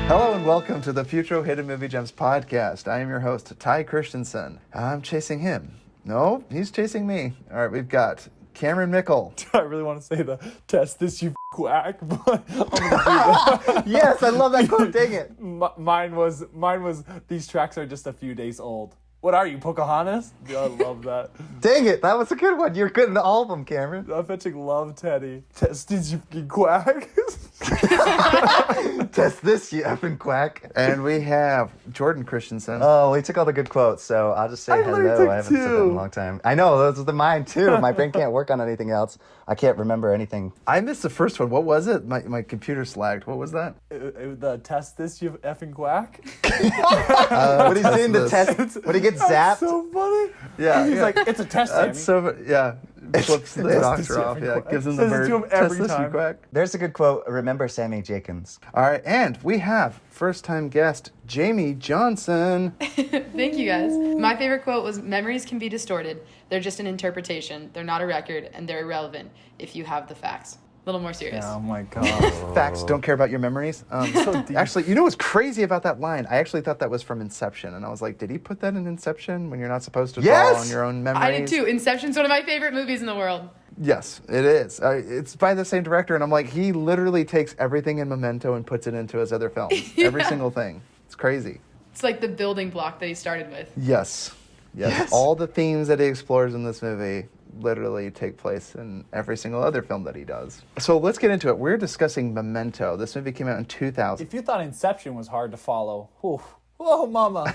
Hello and welcome to the Futro Hidden Movie Gems podcast. I am your host, Ty Christensen. I'm chasing him. No, he's chasing me. All right, we've got Cameron Mickle. I really want to say the test this, you quack, but I'm gonna do that. Yes, I love that quote. Dang it. Mine was these tracks are just a few days old. What are you, Pocahontas? Dude, I love that. Dang it, that was a good one. You're good in all of them, Cameron. I fetching love Teddy. Test this, you fucking quack. Test this, you effing quack. And we have Jordan Christensen. Oh, he took all the good quotes, so I'll just say hello. I haven't said that in a long time. I know, those are mine too. My brain can't work on anything else. I can't remember anything. I missed the first one. What was it? My computer slagged. What was that? The test this, you effing quack. What he's doing the test, when he gets zapped. That's so funny. Yeah. He's like, it's a test, Sammy. That's so, yeah. Flips the doctor off. Yeah, gives him the Says it bird. to him every Test this, you time. quack. There's a good quote. Remember Sammy Jenkins. All right, and we have first-time guest Jamie Johnson. Thank you, guys. My favorite quote was, "Memories can be distorted. They're just an interpretation. They're not a record, and they're irrelevant if you have the facts." A little more serious. Oh my god. Facts don't care about your memories. So deep. Actually, you know what's crazy about that line? I actually thought that was from Inception, and I was like, did he put that in Inception when you're not supposed to draw on your own memories? I did too. Inception's one of my favorite movies in the world. Yes, it is. It's by the same director, and I'm like, he literally takes everything in Memento and puts it into his other films. Yeah. Every single thing. It's crazy. It's like the building block that he started with. Yes. All the themes that he explores in this movie literally take place in every single other film that he does. So let's get into it. We're discussing Memento. This movie came out in 2000. If you thought Inception was hard to follow, whoa, mama.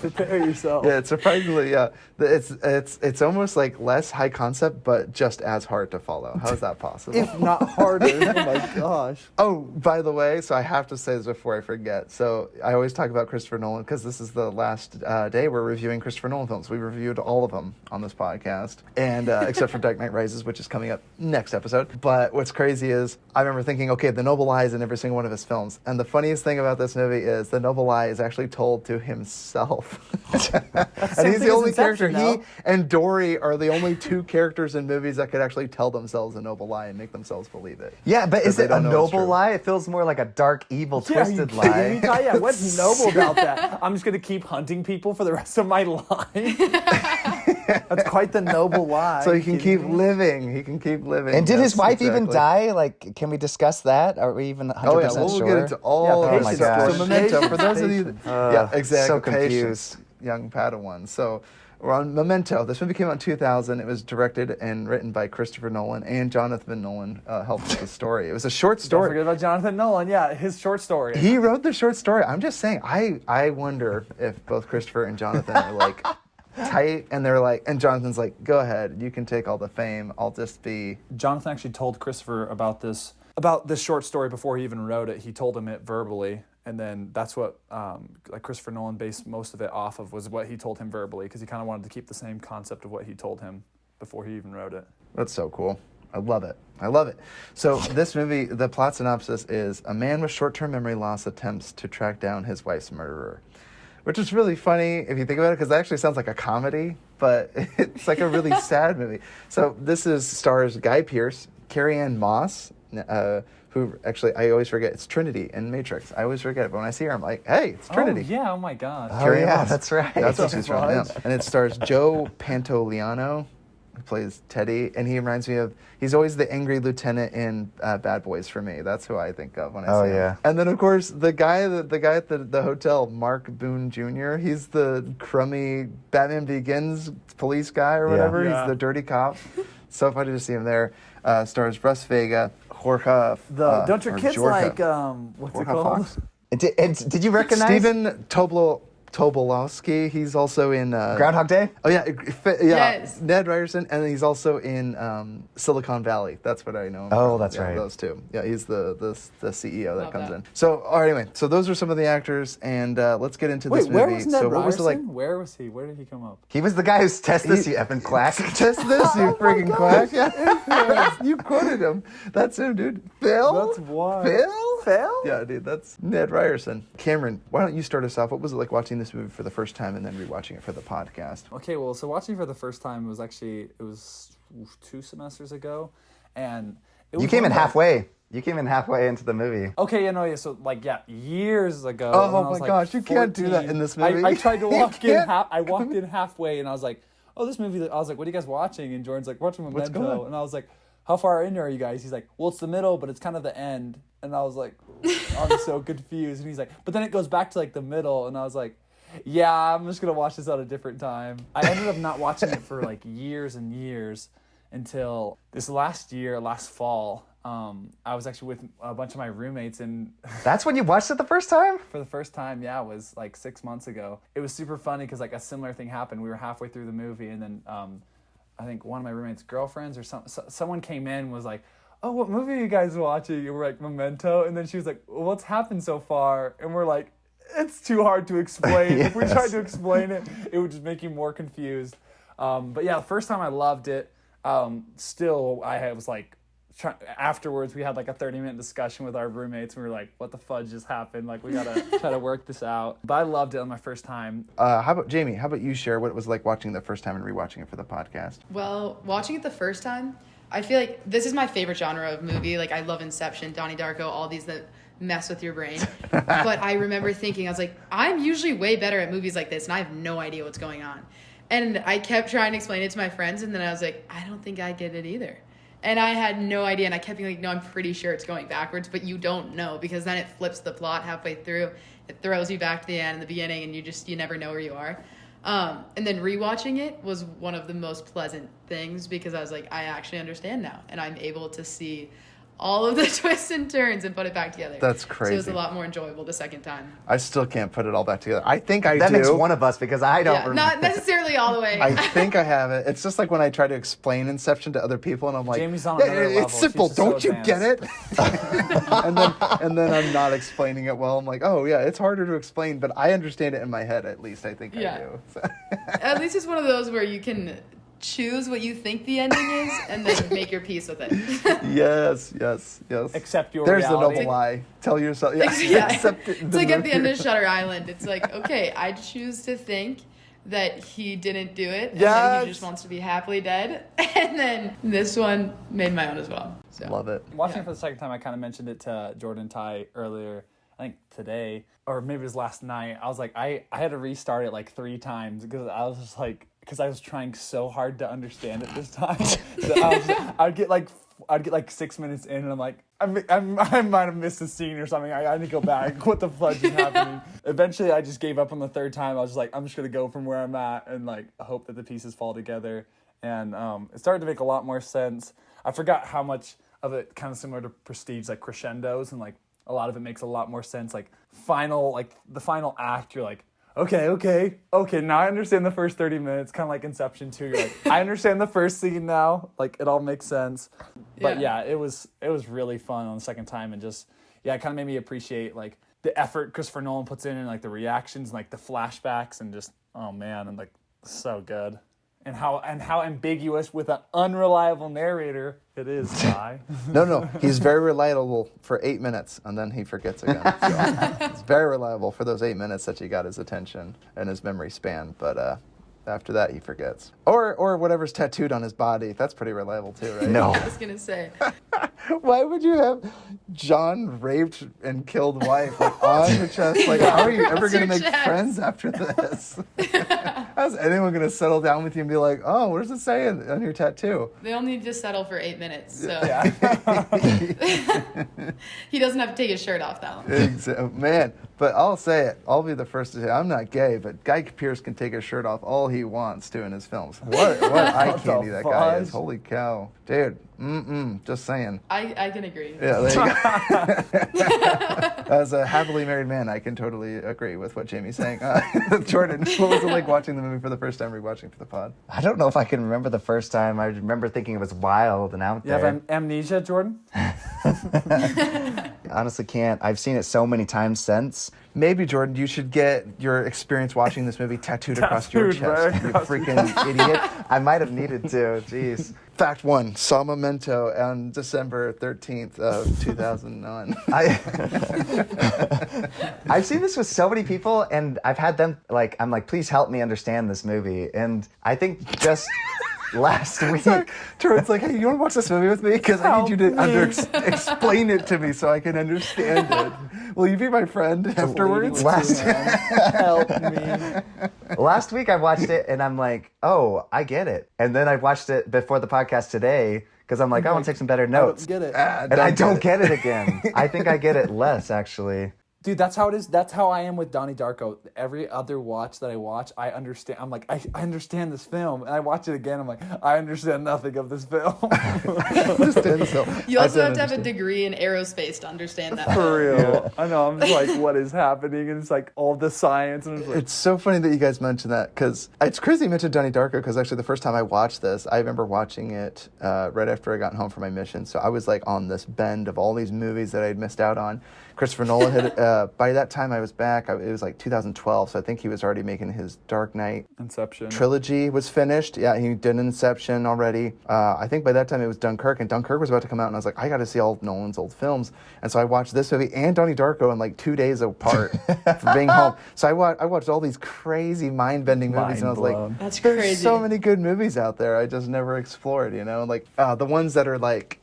Prepare yourself. Yeah, it's surprisingly, it's almost like less high concept, but just as hard to follow. How is that possible? If not harder. Oh my gosh. Oh, by the way, so I have to say this before I forget. So I always talk about Christopher Nolan because this is the last day we're reviewing Christopher Nolan films. We reviewed all of them on this podcast, and except for Dark Knight Rises, which is coming up next episode. But what's crazy is I remember thinking, okay, the noble lie is in every single one of his films. And the funniest thing about this movie is the noble lie is actually told to himself. And he's the only character. He and Dory are the only two characters in movies that could actually tell themselves a noble lie and make themselves believe it. Yeah, but is it a noble lie? It feels more like a dark, evil, twisted lie. Yeah, what's noble about that? I'm just going to keep hunting people for the rest of my life. That's quite the noble lie. So he can keep living. He can keep living. And did his wife even exactly. die? Like, can we discuss that? Are we even 100% Oh yeah, we'll sure? get into all Yeah, of patience, this. gosh. So Memento, for those of you, yeah, exactly. So confused. Patience, young Padawan. So we're on Memento. This movie came out in 2000. It was directed and written by Christopher Nolan, and Jonathan Nolan helped with the story. It was a short Don't story. forget about Jonathan Nolan. Yeah, his short story. He wrote the short story. I'm just saying, I wonder if both Christopher and Jonathan are like tight, and they're like, and Jonathan's like, go ahead, you can take all the fame. I'll just be. Jonathan actually told Christopher about this short story before he even wrote it. He told him it verbally, and then that's what like Christopher Nolan based most of it off of, was what he told him verbally, because he kind of wanted to keep the same concept of what he told him before he even wrote it. That's so cool. I love it. I love it. So this movie, the plot synopsis is a man with short-term memory loss attempts to track down his wife's murderer, which is really funny if you think about it, because it actually sounds like a comedy, but it's like a really sad movie. So this stars Guy Pearce, Carrie-Anne Moss, who actually, I always forget, it's Trinity in Matrix. I always forget it, but when I see her, I'm like, hey, it's Trinity. Oh, yeah, oh my God. Oh, Carrie-Anne yeah, Moss. that's right. That's what she's from, yeah. And it stars Joe Pantoliano, who plays Teddy, and he reminds me of, he's always the angry lieutenant in Bad Boys for me. That's who I think of when I see him. And then, of course, the guy at the hotel, Mark Boone Jr., he's the crummy Batman Begins police guy or whatever. Yeah. He's the dirty cop. So funny to see him there. Stars Russ Vega, Jorge. Don't your kids Jorge. like, what's Jorge it called? Fox? And did you recognize Stephen Tobolowsky, he's also in Groundhog Day? Oh yeah, Yes. Ned Ryerson, and he's also in Silicon Valley. That's what I know him Oh, from. that's Yeah, right. Those two. Yeah, he's the CEO that Love comes that. in. So anyway, so those are some of the actors, and let's get into this Wait, movie. where was Ned so Ryerson? what was it like? Where was he? Where did he come up? He was the guy who's test this, you effing quack. Test this, you freaking quack! Yeah, you quoted him. That's him, dude. Phil. That's why. Phil? Yeah, dude, that's Ned Ryerson. Cameron, why don't you start us off? What was it like watching this movie for the first time and then rewatching it for the podcast? Okay, well, so watching for the first time was 2 semesters ago, and it You was came one in of the- halfway. You came in halfway into the movie. Okay, so years ago. Oh when I was, my gosh, you can't do that 14, in this movie. I tried to You walk in. can't. I walked in halfway, and I was like, "Oh, this movie." I was like, "What are you guys watching?" And Jordan's like, "Watching What's going Memento." on? And I was like, "How far in are you guys?" He's like, "Well, it's the middle, but it's kind of the end." And I was like, I'm so confused. And he's like, "But then it goes back to like the middle." And I was like, "Yeah, I'm just gonna watch this at a different time." I ended up not watching it for like years and years until this last fall. I was actually with a bunch of my roommates, and That's when you watched it the first time? for the first time, it was like 6 months ago. It was super funny because like a similar thing happened. We were halfway through the movie, and then I think one of my roommates' girlfriends or someone came in and was like, "Oh, what movie are you guys watching?" And we're like, "Memento." And then she was like, "Well, what's happened so far?" And we're like, "It's too hard to explain. If we Yes. tried to explain it, it would just make you more confused." But yeah, the first time I loved it. Still, I was like, afterwards we had like a 30-minute discussion with our roommates, and we were like, what the fudge just happened? Like, we gotta try to work this out. But I loved it on my first time. How about Jamie? How about you share what it was like watching it the first time and rewatching it for the podcast? Well, watching it the first time, I feel like this is my favorite genre of movie. Like, I love Inception, Donnie Darko, all these that mess with your brain. But I remember thinking, I was like, I'm usually way better at movies like this, and I have no idea what's going on. And I kept trying to explain it to my friends, and then I was like, I don't think I get it either. And I had no idea, and I kept being like, no, I'm pretty sure it's going backwards, but you don't know, because then it flips the plot halfway through. It throws you back to the end and the beginning, and you never know where you are. And then rewatching it was one of the most pleasant things, because I was like, I actually understand now, and I'm able to see all of the twists and turns and put it back together. That's So crazy. it was a lot more enjoyable the second time. I still can't put it all back together. I think I That do. makes one of us because I don't Yeah, remember. not necessarily all the way. I think I have it. It's just like when I try to explain Inception to other people, and I'm like, Jamie's on "Yeah, another level. it's simple. She's just so Don't you get it?" advanced. and then I'm not explaining it well. I'm like, "Oh yeah, it's harder to explain, but I understand it in my head at least. I think I Yeah. do." So. At least it's one of those where you can choose what you think the ending is and then make your peace with it. Yes. Accept your There's reality. the noble lie. Tell yourself. Yeah. Yeah. Accept it. It's like at the end of Shutter Island. It's like, okay, I choose to think that he didn't do it, and then Yes. he just wants to be happily dead. And then this one made my own as well. So. Love it. Watching Yeah. it for the second time, I kind of mentioned it to Jordan Ty earlier, I think today, or maybe it was last night. I was like, I had to restart it like 3 times because I was just like, because I was trying so hard to understand it this time. that I'd get like 6 minutes in, and I'm like, I might have missed a scene or something. I need to go back. What the fudge is happening? Eventually, I just gave up on the 3rd time. I was just like, I'm just gonna go from where I'm at and like hope that the pieces fall together. And it started to make a lot more sense. I forgot how much of it kind of similar to Prestige, like crescendos, and like a lot of it makes a lot more sense. Like the final act, you're like, okay, now I understand the first 30 minutes, kind of like Inception 2. You're like, I understand the first scene now, like it all makes sense. But yeah, it was really fun on the second time, and just, yeah, it kind of made me appreciate like the effort Christopher Nolan puts in, and like the reactions, and like the flashbacks, and just, oh man, and like so good. And how ambiguous with an unreliable narrator it is, Ty. No, he's very reliable for 8 minutes, and then he forgets again. So, it's very reliable for those 8 minutes that you got his attention and his memory span, but after that he forgets. Or whatever's tattooed on his body. That's pretty reliable too, right? No. I was gonna say. Why would you have John raped and killed wife like, on your chest? Like, how are you ever going to make chest. friends after this? How's anyone going to settle down with you and be like, oh, what does it say on your tattoo? They only need to settle for 8 minutes, so Yeah. he doesn't have to take his shirt off that long. Man, but I'll say it. I'll be the first to say I'm not gay, but Guy Pearce can take his shirt off all he wants to in his films. What eye What the candy that guy is. fudge? Holy cow. Dude, just saying. I can agree. Yeah, there you go. As a happily married man, I can totally agree with what Jamie's saying. Jordan, what was it like watching the movie for the first time, rewatching for the pod? I don't know if I can remember the first time. I remember thinking it was wild and out You there. have amnesia, Jordan? Honestly can't. I've seen it so many times since. Maybe, Jordan, you should get your experience watching this movie tattooed across your Tattooed right chest. You across your freaking idiot. I might have needed to. Jeez. Fact 1, saw Memento on December 13th of 2009. I've seen this with so many people, and I've had them, like, I'm like, please help me understand this movie. And I think just... last week. Jordan's like, hey, you want to watch this movie with me? Because I need you to explain it to me so I can understand it. Will you be my friend afterwards? Help me. Last week I watched it and I'm like, oh, I get it. And then I watched it before the podcast today because I'm like, I want to take some better notes. I don't get it. And I don't get it again. I think I get it less, actually. Dude, that's how it is. That's how I am with Donnie Darko. Every other watch that I watch, I understand. I'm like, I understand this film. And I watch it again, I'm like, I understand nothing of this film. You also have to have a degree in aerospace to understand that. For real. Yeah. I know. I'm just like, what is happening? And it's like all the science. And it's so funny that you guys mentioned that because it's crazy you mentioned Donnie Darko because actually the first time I watched this, I remember watching it right after I got home from my mission. So I was like on this bend of all these movies that I'd missed out on. Christopher Nolan had, by that time I was back, it was like 2012, so I think he was already making his Dark Knight Inception trilogy was finished. Yeah, he did Inception already. I think by that time it was Dunkirk, and Dunkirk was about to come out, and I was like, I got to see all of Nolan's old films. And so I watched this movie and Donnie Darko in like 2 days apart from being home. So I watched all these crazy mind-bending movies, and I was like, that's crazy. There's so many good movies out there I just never explored, like the ones that are like,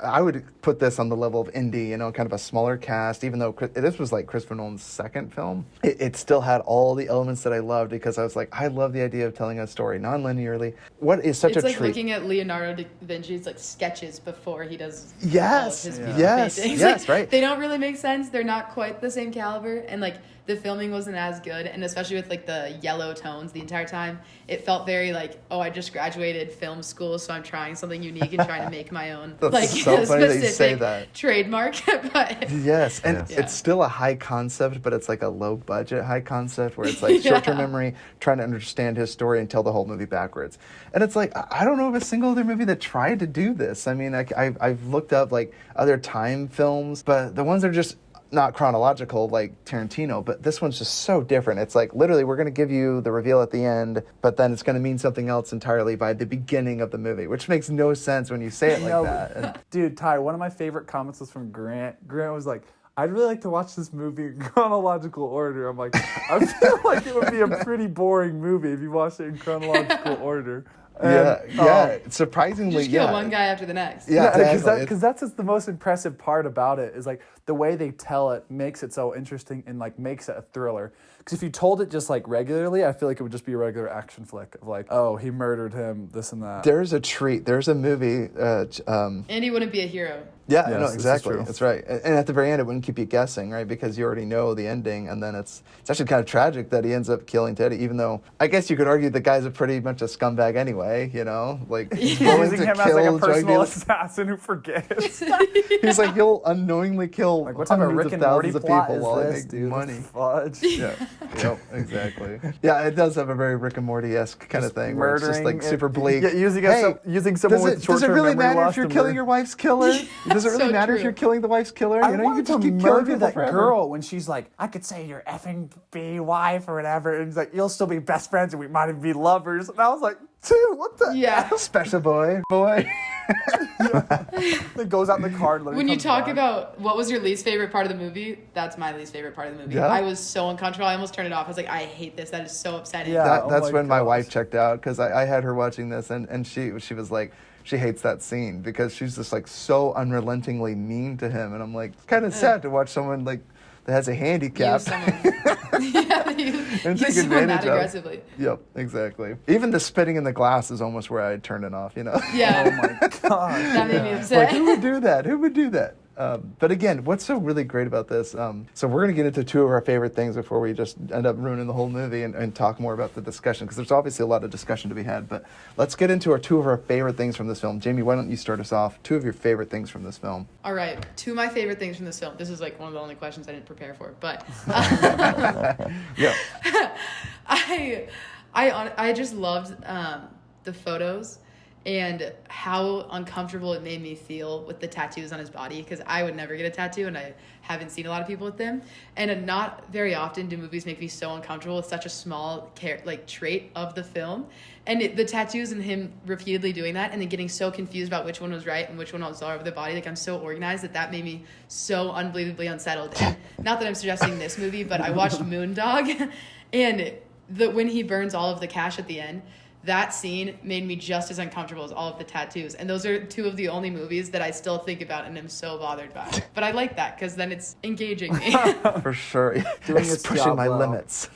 I would put this on the level of indie, kind of a smaller cast, even though this was like Christopher Nolan's second film. It still had all the elements that I loved because I was like, I love the idea of telling a story non-linearly. What is such a treat. It's like looking at Leonardo da Vinci's like sketches before he does all of his beautiful paintings. Yes, right. They don't really make sense. They're not quite the same caliber, and like the filming wasn't as good, and especially with like the yellow tones the entire time, it felt very like, oh, I just graduated film school, so I'm trying something unique and trying to make my own like so funny that you say specific that. Trademark. But yes, and it's still a high concept, but it's like a low budget high concept where it's like short-term memory, trying to understand his story and tell the whole movie backwards. And it's like, I don't know of a single other movie that tried to do this. I mean, I've looked up like other time films, but the ones that are just not chronological like Tarantino, but this one's just so different. It's like literally we're going to give you the reveal at the end, but then it's going to mean something else entirely by the beginning of the movie, which makes no sense when you say it like that. And, dude, Ty, one of my favorite comments was from Grant. Grant was like, I'd really like to watch this movie in chronological order. I'm like, I feel like it would be a pretty boring movie if you watched it in chronological order. And, surprisingly, just kill one guy after the next. Yeah, exactly. Because that's just the most impressive part about it is like the way they tell it makes it so interesting and like makes it a thriller. Because if you told it just like regularly, I feel like it would just be a regular action flick of like, oh, he murdered him, this and that. There's a treat. There's a movie. And he wouldn't be a hero. Yeah, yes, no, exactly. That's right. And at the very end, it wouldn't keep you guessing, right? Because you already know the ending, and then it's actually kind of tragic that he ends up killing Teddy, even though I guess you could argue the guy's a pretty much a scumbag anyway, like he's using him as like a personal assassin who forgets. He's like, he'll unknowingly kill like, what type of Rick and Morty of plot people while is they this, make dude? money. Fudge. Yeah. Yep, exactly. Yeah, it does have a very Rick and Morty-esque kind of thing where it's just like super bleak. Yeah, using someone with short-term memory loss. Does it really matter if you're killing your wife's killer? Does it really matter if you're killing the wife's killer? I you wanted can just to keep killing murder people that forever. girl when she's like, I could say your effing B wife or whatever, and he's like, you'll still be best friends and we might even be lovers. And I was like, dude, what the? Yeah. Special boy. It goes out in the car. When you talk about what was your least favorite part of the movie, that's my least favorite part of the movie. Yeah? I was so uncomfortable. I almost turned it off. I was like, I hate this. That is so upsetting. Yeah. That's when my wife checked out because I had her watching this and she was like, she hates that scene because she's just like so unrelentingly mean to him, and I'm like, it's kind of sad to watch someone like that has a handicap. Use someone. And take advantage of. Aggressively. Yep, exactly. Even the spitting in the glass is almost where I'd turn it off, Yeah. Oh my god. That made me upset. Like, who would do that? Who would do that? But again, what's so really great about this, so we're going to get into two of our favorite things before we just end up ruining the whole movie and talk more about the discussion, because there's obviously a lot of discussion to be had. But let's get into two of our favorite things from this film. Jamie, why don't you start us off? Two of your favorite things from this film. All right, two of my favorite things from this film. This is like one of the only questions I didn't prepare for, but yeah. I just loved the photos and how uncomfortable it made me feel with the tattoos on his body, because I would never get a tattoo and I haven't seen a lot of people with them, and not very often do movies make me so uncomfortable with such a small trait of the film. And the tattoos and him repeatedly doing that and then getting so confused about which one was right and which one was all over the body, like I'm so organized that made me so unbelievably unsettled. And not that I'm suggesting this movie, but I watched Moondog and when he burns all of the cash at the end, that scene made me just as uncomfortable as all of the tattoos. And those are two of the only movies that I still think about and am so bothered by. But I like that because then it's engaging me. For sure. Doing It's its pushing job my well. limits.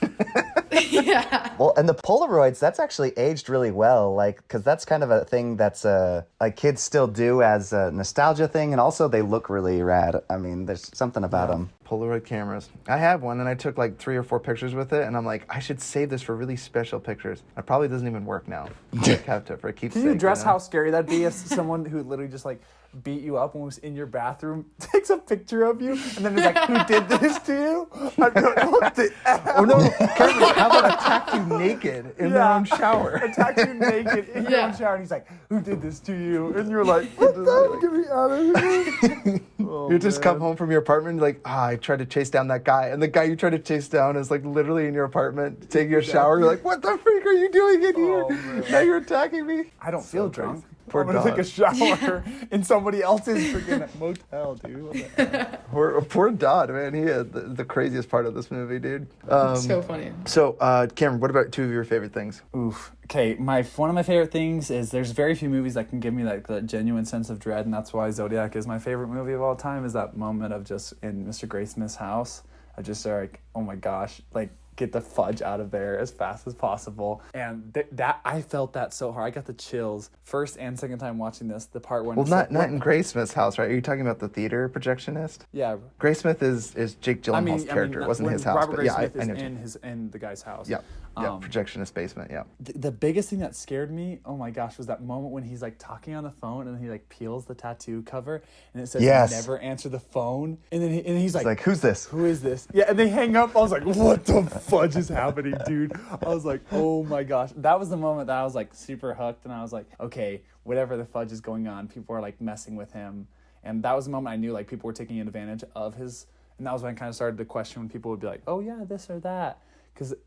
Yeah. Well, and the Polaroids, that's actually aged really well, like, because that's kind of a thing that's like kids still do as a nostalgia thing, and also they look really rad. I mean, there's something about them. Polaroid cameras. I have one, and I took like 3 or 4 pictures with it, and I'm like, I should save this for really special pictures. It probably doesn't even work now. I kept it for a keepsake. Can you address you know? how scary that'd be if someone who literally just like beat you up and was in your bathroom takes a picture of you and then is like, who did this to you? I'd be like, what the F? Oh no, Kevin, how about attack you naked in their own shower? Attack you naked in your Yeah. own shower, and he's like, who did this to you? And you're like, what the? Get me out of here. Oh, You just come man. home from your apartment, like, I tried to chase down that guy. And the guy you tried to chase down is like literally in your apartment, taking a shower. You're like, what the freak are you doing in here? Oh, man. Now you're attacking me? I don't feel drunk. Poor I'm gonna take a dog. shower in somebody else's freaking motel, dude. What the heck? Poor Dodd, man. He had the craziest part of this movie, dude. So funny. So, Cameron, what about 2 of your favorite things? Oof. Okay, one of my favorite things is there's very few movies that can give me like the genuine sense of dread, and that's why Zodiac is my favorite movie of all time. Is that moment of just in Mr. Graysmith's house, I just like, oh my gosh, like get the fudge out of there as fast as possible. And that I felt that so hard. I got the chills first and second time watching this. The part when Well, not in Graysmith's house, right? Are you talking about the theater projectionist? yeah. Graysmith is Jake Gyllenhaal's character. It wasn't when his house, Robert but yeah, Graysmith I know. is in the guy's house. Yeah, projectionist basement. Yeah. The biggest thing that scared me, oh my gosh, was that moment when he's like talking on the phone and he like peels the tattoo cover and it says Yes. never answer the phone, and then he's It's like, who's this? who is this? Yeah, and they hang up. I was like, what the fudge is happening, dude? I was like, oh my gosh. That was the moment that I was like super hooked, and I was like, okay, whatever the fudge is going on, people are like messing with him. And that was the moment I knew like people were taking advantage of his, and that was when I kind of started to question when people would be like, oh yeah, this or that.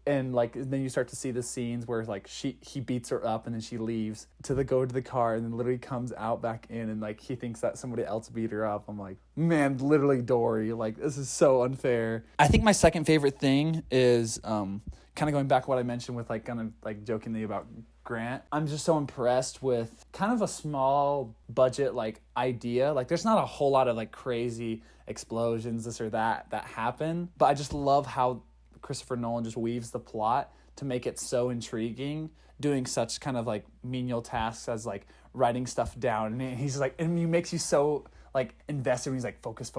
And then you start to see the scenes where like he beats her up and then she leaves go to the car and then literally comes out back in and like he thinks that somebody else beat her up. I'm like, man, literally Dory, like this is so unfair. I think my second favorite thing is kind of going back to what I mentioned with like kind of like jokingly about Grant. I'm just so impressed with kind of a small budget like idea. Like there's not a whole lot of like crazy explosions, this or that happen, but I just love how Christopher Nolan just weaves the plot to make it so intriguing, doing such kind of like menial tasks as like writing stuff down. And he's like, and he makes you so like invested when he's like, focus,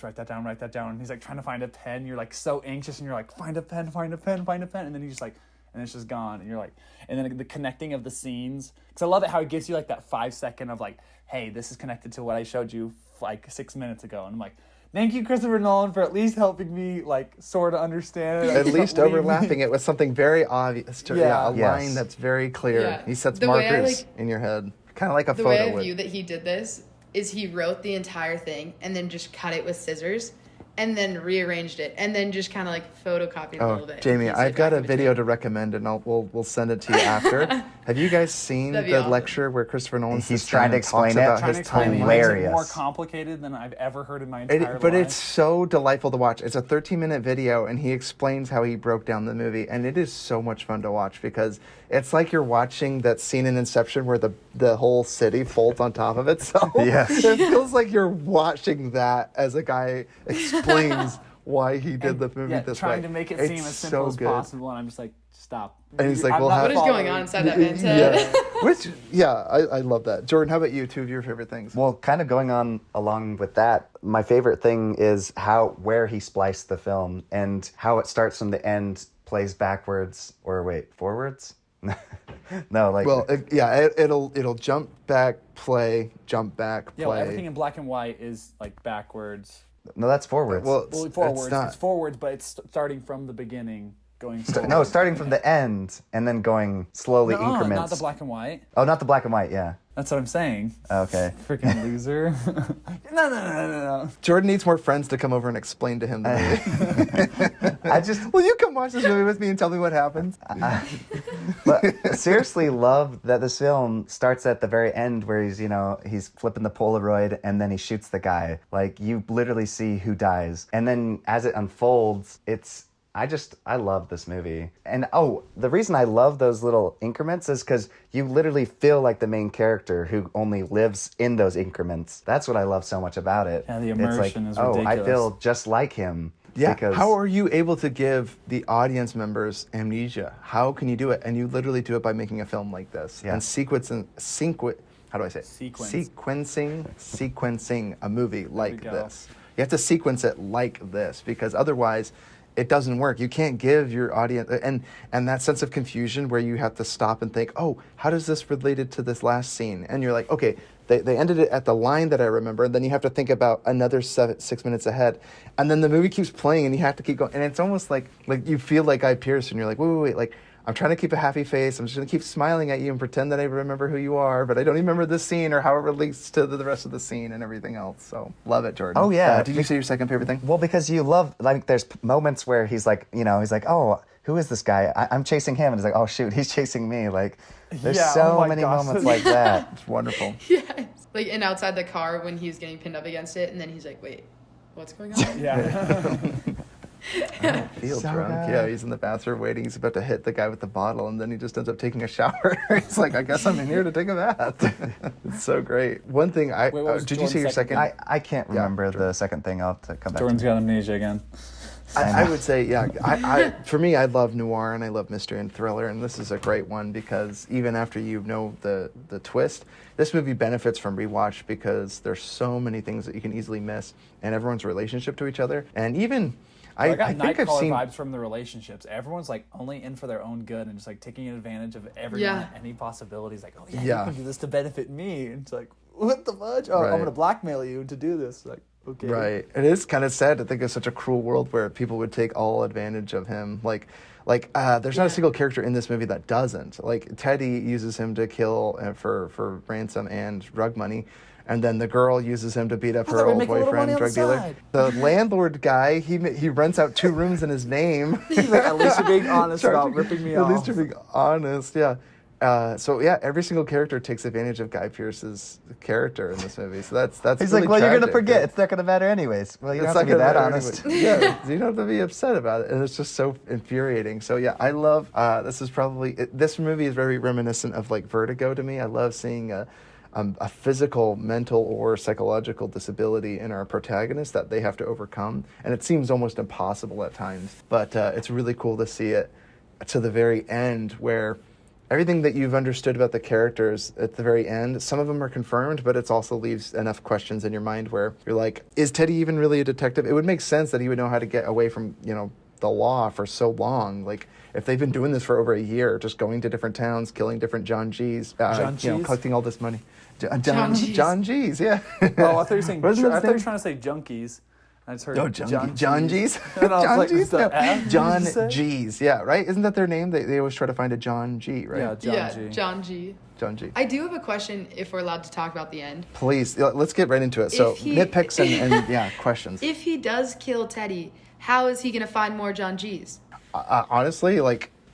write that down. And he's like trying to find a pen. You're like so anxious and you're like, find a pen. And then he's just like, and it's just gone. And you're like, and then the connecting of the scenes. Because I love it how it gives you like that 5 second of like, hey, this is connected to what I showed you like 6 minutes ago. And I'm like, thank you, Christopher Nolan, for at least helping me, like, sort of understand it. At least overlapping it with something very obvious. A Yes. line that's very clear. Yeah. He sets The way I, markers in your head. Kind of like a The photo way I would. view that he did this is he wrote the entire thing and then just cut it with scissors and then rearranged it and then just kind of like photocopied a little bit. Jamie, and pieced I've it got back a in video between. to recommend, and we'll send it to you after. Have you guys seen That'd be the awesome. lecture where Christopher Nolan He's sits trying down to and explain talks it. about Trying to his explain timeline? why is it Hilarious. more complicated than I've ever heard in my entire life. But it's so delightful to watch. It's a 13-minute video, and he explains how he broke down the movie, and it is so much fun to watch because it's like you're watching that scene in Inception where the whole city folds on top of itself. Yes. It feels like you're watching that as a guy explains why he did the movie this way. trying to make it seem It's as simple so as good. possible, and I'm just like, stop. And he's like, I'm we'll not have- What is going following. on inside that man's head? Yeah, I love that. Jordan, how about you? 2 of your favorite things? Well, kind of going on along with that, my favorite thing is where he spliced the film and how it starts from the end, plays backwards, or wait, forwards? No, like... Well, it'll jump back, play, jump back, play. Yeah, well, everything in black and white is like backwards. no, that's forwards. Well, Well, it's forwards. not. It's forwards, but it's starting from the beginning, going forward. No, starting from the end and then going slowly No, increments. not the black and white. Oh, not the black and white, yeah. That's what I'm saying. Okay. Freaking loser. No. Jordan needs more friends to come over and explain to him the movie. I just... Will you come watch this movie with me and tell me what happens? But seriously love that this film starts at the very end where he's flipping the Polaroid and then he shoots the guy. Like, you literally see who dies. And then as it unfolds, it's I love this movie. And the reason I love those little increments is because you literally feel like the main character who only lives in those increments. That's what I love so much about it. Yeah, the immersion is ridiculous. I feel just like him. Yeah, Because how are you able to give the audience members amnesia? How can you do it? And you literally do it by making a film like this. Yeah. And how do I say it? Sequencing a movie like go. this. You have to sequence it like this because otherwise it doesn't work. You can't give your audience and that sense of confusion where you have to stop and think, oh, how does this related to this last scene? And you're like, okay, they ended it at the line that I remember, and then you have to think about another 6 minutes ahead. And then the movie keeps playing and you have to keep going. And it's almost like you feel like Guy Pearce and you're like, wait, like I'm trying to keep a happy face. I'm just going to keep smiling at you and pretend that I remember who you are, but I don't even remember this scene or how it relates to the rest of the scene and everything else. So love it, Jordan. Oh, yeah. Did you say your second favorite thing? Well, because you love, like, there's moments where he's like, oh, who is this guy? I'm chasing him. And he's like, oh, shoot, he's chasing me. Like, there's so many moments like that. It's wonderful. Yes. Like, and outside the car when he was getting pinned up against it, and then he's like, wait, what's going on? Yeah. I don't feel So drunk. good. Yeah, he's in the bathroom waiting. He's about to hit the guy with the bottle, and then he just ends up taking a shower. He's like, I guess I'm in here to take a bath. It's so great. One thing, Wait, what was did you say your Jordan's second second? I can't remember the second thing. I'll have to come back Jordan's to got amnesia again. I would say, yeah. For me, I love noir and I love mystery and thriller, and this is a great one because even after you know the twist, this movie benefits from rewatch because there's so many things that you can easily miss, and everyone's relationship to each other, and even. I got think I've Nightcrawler seen vibes from the relationships. Everyone's like only in for their own good and just like taking advantage of everyone, Yeah. any possibilities. Like, oh yeah, Yeah. you can do this to benefit me. And it's like, what the fudge? Oh, Right. I'm gonna blackmail you to do this. Like, okay, Right. It is kind of sad to think of such a cruel world where people would take all advantage of him. There's not a single character in this movie that doesn't. Like, Teddy uses him to kill for ransom and drug money. And then the girl uses him to beat up I her thought we'd old make a little money boyfriend, on drug the dealer. side. The landlord guy, he rents out 2 rooms in his name. He's like, at least you're being honest about Charging- ripping me At off. least you're being honest, yeah. Every single character takes advantage of Guy Pearce's character in this movie. So that's He's really like, well, you're going to tragic. forget. It's not going to matter anyways. Well, you don't It's have to not be that gonna honest. matter anyway. Yeah, you don't have to be upset about it, and it's just so infuriating. So yeah, I love. This movie is very reminiscent of like Vertigo to me. I love seeing a physical, mental, or psychological disability in our protagonist that they have to overcome, and it seems almost impossible at times. But it's really cool to see it to the very end where. Everything that you've understood about the characters at the very end, some of them are confirmed, but it also leaves enough questions in your mind where you're like, is Teddy even really a detective? It would make sense that he would know how to get away from, the law for so long. Like, if they've been doing this for over a year, just going to different towns, killing different John G's, collecting all this money. John G's. John G's, yeah. Oh, I thought you were saying. Wasn't I his thought you were name? trying to say junkies. I just heard Oh, John G's? And I was John like, G's? the No. F, did you John say? G's, yeah, right? Isn't that their name? They always try to find a John G, right? Yeah, John yeah, G. John G. John G. I do have a question if we're allowed to talk about the end. Please, let's get right into it. So, If he- nitpicks and questions. If he does kill Teddy, how is he going to find more John G's? Honestly,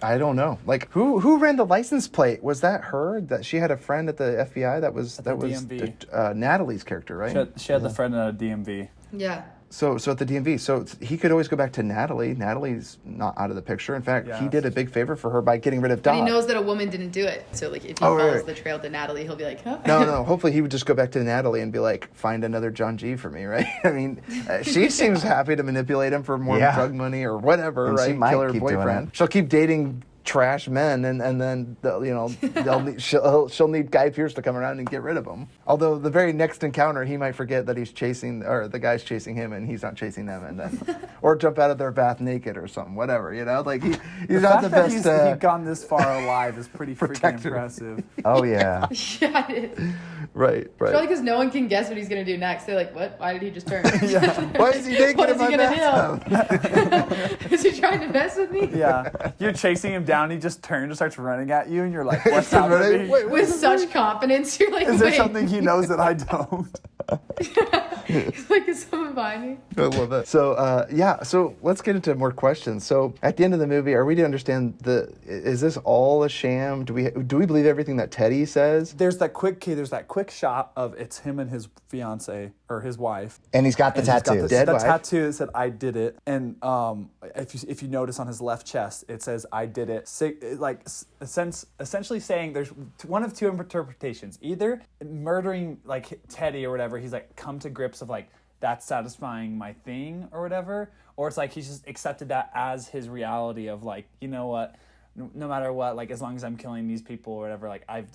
I don't know. Who ran the license plate? Was that her? That she had a friend at the FBI? That was DMV. Natalie's character, right? She had the friend at a DMV. Yeah. So at the DMV, so he could always go back to Natalie. Natalie's not out of the picture. In fact, he did a big favor for her by getting rid of But Doc. he knows that a woman didn't do it. So, if he Oh, follows right. the trail to Natalie, he'll be like, huh? No. Hopefully, he would just go back to Natalie and be like, find another John G for me, right? I mean, she seems happy to manipulate him for more drug money or whatever, And right? she might Kill her keep doing boyfriend. it. She'll keep dating trash men, and then she'll need Guy Pearce to come around and get rid of him. Although the very next encounter, he might forget that he's chasing, or the guy's chasing him, and he's not chasing them, and then or jump out of their bath naked or something, whatever. He's not the best. He's gone this far alive is pretty freaking protector. impressive. Oh, yeah. Yeah, it is. Right. Probably because no one can guess what he's going to do next. They're like, what? Why did he just turn? Why is he naked What in is he my gonna bathtub? do? Is he trying to mess with me? Yeah, you're chasing him down. He just turns and starts running at you, and you're like, "What's happening? Wait, With such confidence, you're like, Is there wait. something he knows that I don't?" He's like, is someone behind me? I love it. So, so let's get into more questions. So, at the end of the movie, are we to understand is this all a sham? Do we believe everything that Teddy says? There's that quick shot of it's him and his fiance or his wife. And he's got the And he's got tattoos. Dead the wife. tattoo that said "I did it," and if you notice on his left chest, it says "I did it." Essentially saying there's one of two interpretations: either murdering like Teddy or whatever, he's like come to grips of like that's satisfying my thing or whatever, or it's like he's just accepted that as his reality of like, you know what, no matter what, like as long as I'm killing these people or whatever, like I've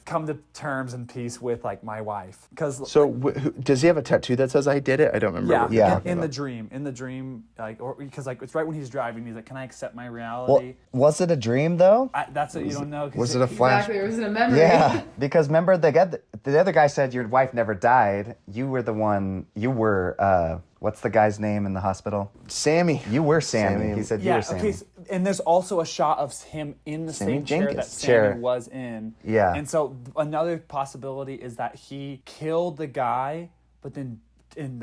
come to terms and peace with like my wife. Because So, does he have a tattoo that says "I did it"? I don't remember. yeah, what you're Yeah. talking in the about. dream, like, or because like it's right when he's driving, he's like, "Can I accept my Well, reality?" was it a dream though? That's what you don't know. 'Cause Was it a flash? Exactly. Or was it a memory? Yeah, because remember the other guy said your wife never died. You were the one. You were what's the guy's name in the hospital? Sammy. You were Sammy. Sammy. He said you Yeah. were Sammy. Okay. And there's also a shot of him in the Sammy same chair that Jenkins. Sammy Chair. was in. Yeah. And so another possibility is that he killed the guy, but then and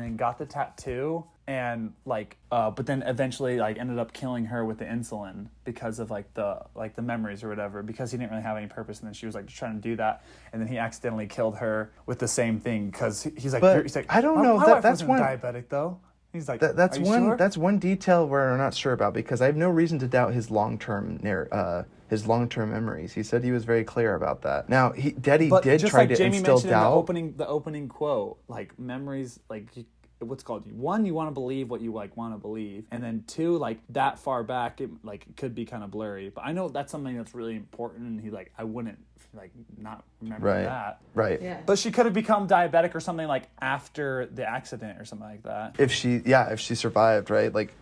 then got the tattoo and but then eventually like ended up killing her with the insulin because of like the memories or whatever, because he didn't really have any purpose, and then she was like just trying to do that, and then he accidentally killed her with the same thing because he's like, But he's like, I don't "My- know, my that- wife that's wasn't one- diabetic though. He's like, That's "Are you one. sure?" That's one detail where I'm not sure about, because I have no reason to doubt his long-term memories. He said he was very clear about that. Now, Teddy But did just try like to Jamie instill mentioned in doubt. the opening quote, like memories, like what's called one, you want to believe what you like want to believe, and then two, like that far back, it could be kind of blurry. But I know that's something that's really important, and he like I wouldn't like not remember that. Right. Yeah. But she could have become diabetic or something like after the accident or something like that. If she survived, right? Like,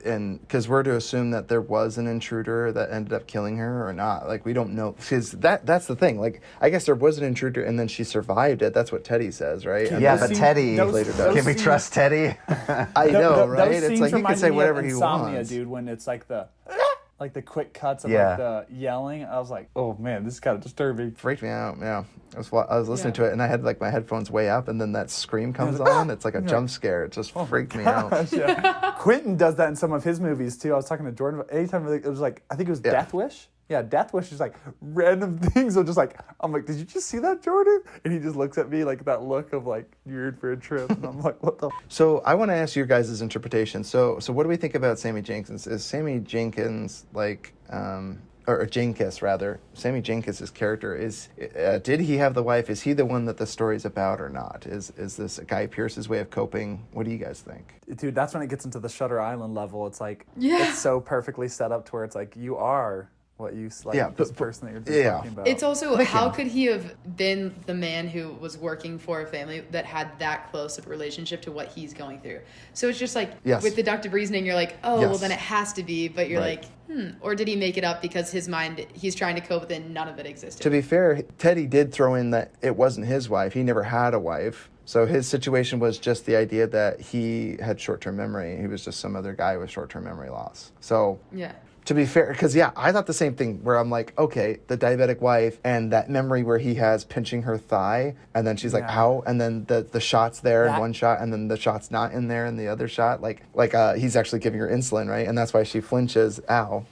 and because we're to assume that there was an intruder that ended up killing her or not. Like, we don't know, because that's the thing. Like, I guess there was an intruder and then she survived it. That's what Teddy says, right? And Yeah, those but scenes- Teddy, those- later those can we scenes- trust Teddy? I know, right? Those It's scenes like he can reminded say me whatever of he Insomnia, wants. dude, when it's like the quick cuts of Yeah. like the yelling. I was like, oh man, this is kind of disturbing. Freaked me out. Yeah, I was listening Yeah. to it and I had like my headphones way up, and then that scream comes on. It's like a jump scare. It just freaked me out. Gosh, yeah. Quentin does that in some of his movies too. I was talking to Jordan. Anytime it was like, I think it was Yeah. Death Wish. Yeah, Death Wish is like random things. I'm just like, I'm like, did you just see that, Jordan? And he just looks at me like that look of like, you're in for a trip. And I'm like, what the? So I want to ask your guys' interpretation. So what do we think about Sammy Jenkins? Is Sammy Jenkins like, or Jenkins rather, Sammy Jenkins' character did he have the wife? Is he the one that the story's about or not? Is this Guy Pearce's way of coping? What do you guys think? Dude, that's when it gets into the Shutter Island level. It's like, Yeah. it's so perfectly set up to where it's like, you are what you like, Yeah, this but- person that you're just yeah. talking about. It's also, how could he have been the man who was working for a family that had that close of a relationship to what he's going through? So it's just like, Yes. with deductive reasoning, you're like, oh, well, Yes. then it has to be. But you're Right. like, or did he make it up because his mind, he's trying to cope with it and none of it existed? To be fair, Teddy did throw in that it wasn't his wife. He never had a wife. So his situation was just the idea that he had short-term memory. He was just some other guy with short-term memory loss. So Yeah. to be fair, because I thought the same thing where I'm like, okay, the diabetic wife and that memory where he has pinching her thigh and then she's like, Yeah. ow, and then the shot's there in That- one shot and then the shot's not in there in the other shot, like he's actually giving her insulin, right? And that's why she flinches, ow,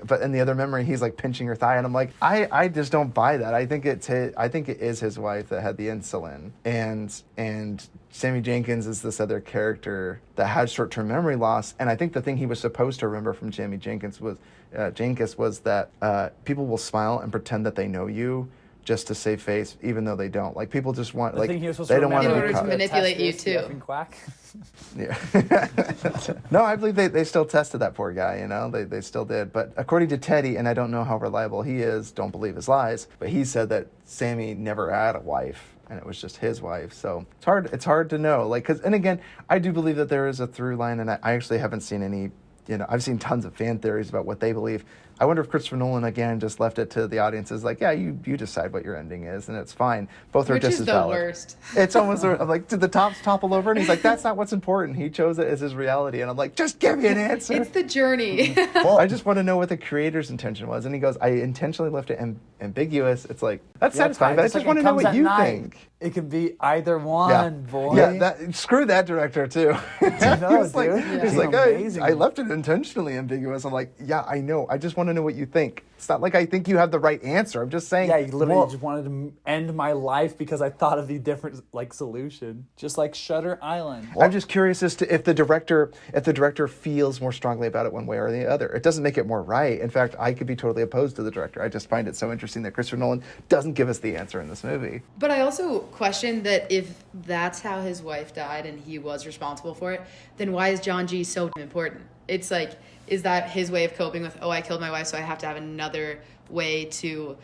but in the other memory he's like pinching her thigh, and I'm like, I just don't buy that. I think it is his wife that had the insulin, and Sammy Jenkins is this other character that had short-term memory loss, and I think the thing he was supposed to remember from Sammy Jenkins was that people will smile and pretend that they know you just to save face, even though they don't. Like, people just want, The like, thing he was supposed they to don't want to remember be In order to caught. manipulate you, Test too. this, effing quack. Yeah. No, I believe they still tested that poor guy, they still did. But according to Teddy, and I don't know how reliable he is, don't believe his lies, but he said that Sammy never had a wife and it was just his wife. So it's hard to know. Like, and again, I do believe that there is a through line, and I actually haven't seen any, I've seen tons of fan theories about what they believe. I wonder if Christopher Nolan again just left it to the audiences, like, yeah, you decide what your ending is, and it's fine. Both are Which just is as the valid. worst. It's almost I'm like, did the tops topple over? And he's like, that's not what's important. He chose it as his reality, and I'm like, just give me an answer. It's the journey. I just want to know what the creator's intention was. And he goes, I intentionally left it ambiguous. It's like, that's satisfying, but I just want to know what you think. It can be either one, boy. Yeah, screw that director, too. No, He's like, dude. he's Yeah. like, Amazing. I left it intentionally ambiguous. I'm like, yeah, I know. I just want to know what you think. It's not like I think you have the right answer. I'm just saying. Yeah, you literally just wanted to end my life because I thought of the different solution, just like Shutter Island. I'm just curious as to if the director feels more strongly about it one way or the other. It doesn't make it more right. In fact, I could be totally opposed to the director. I just find it so interesting that Christopher Nolan doesn't give us the answer in this movie. But I also question that if that's how his wife died and he was responsible for it, then why is John G so important? It's like, is that his way of coping with, I killed my wife, so I have to have another way to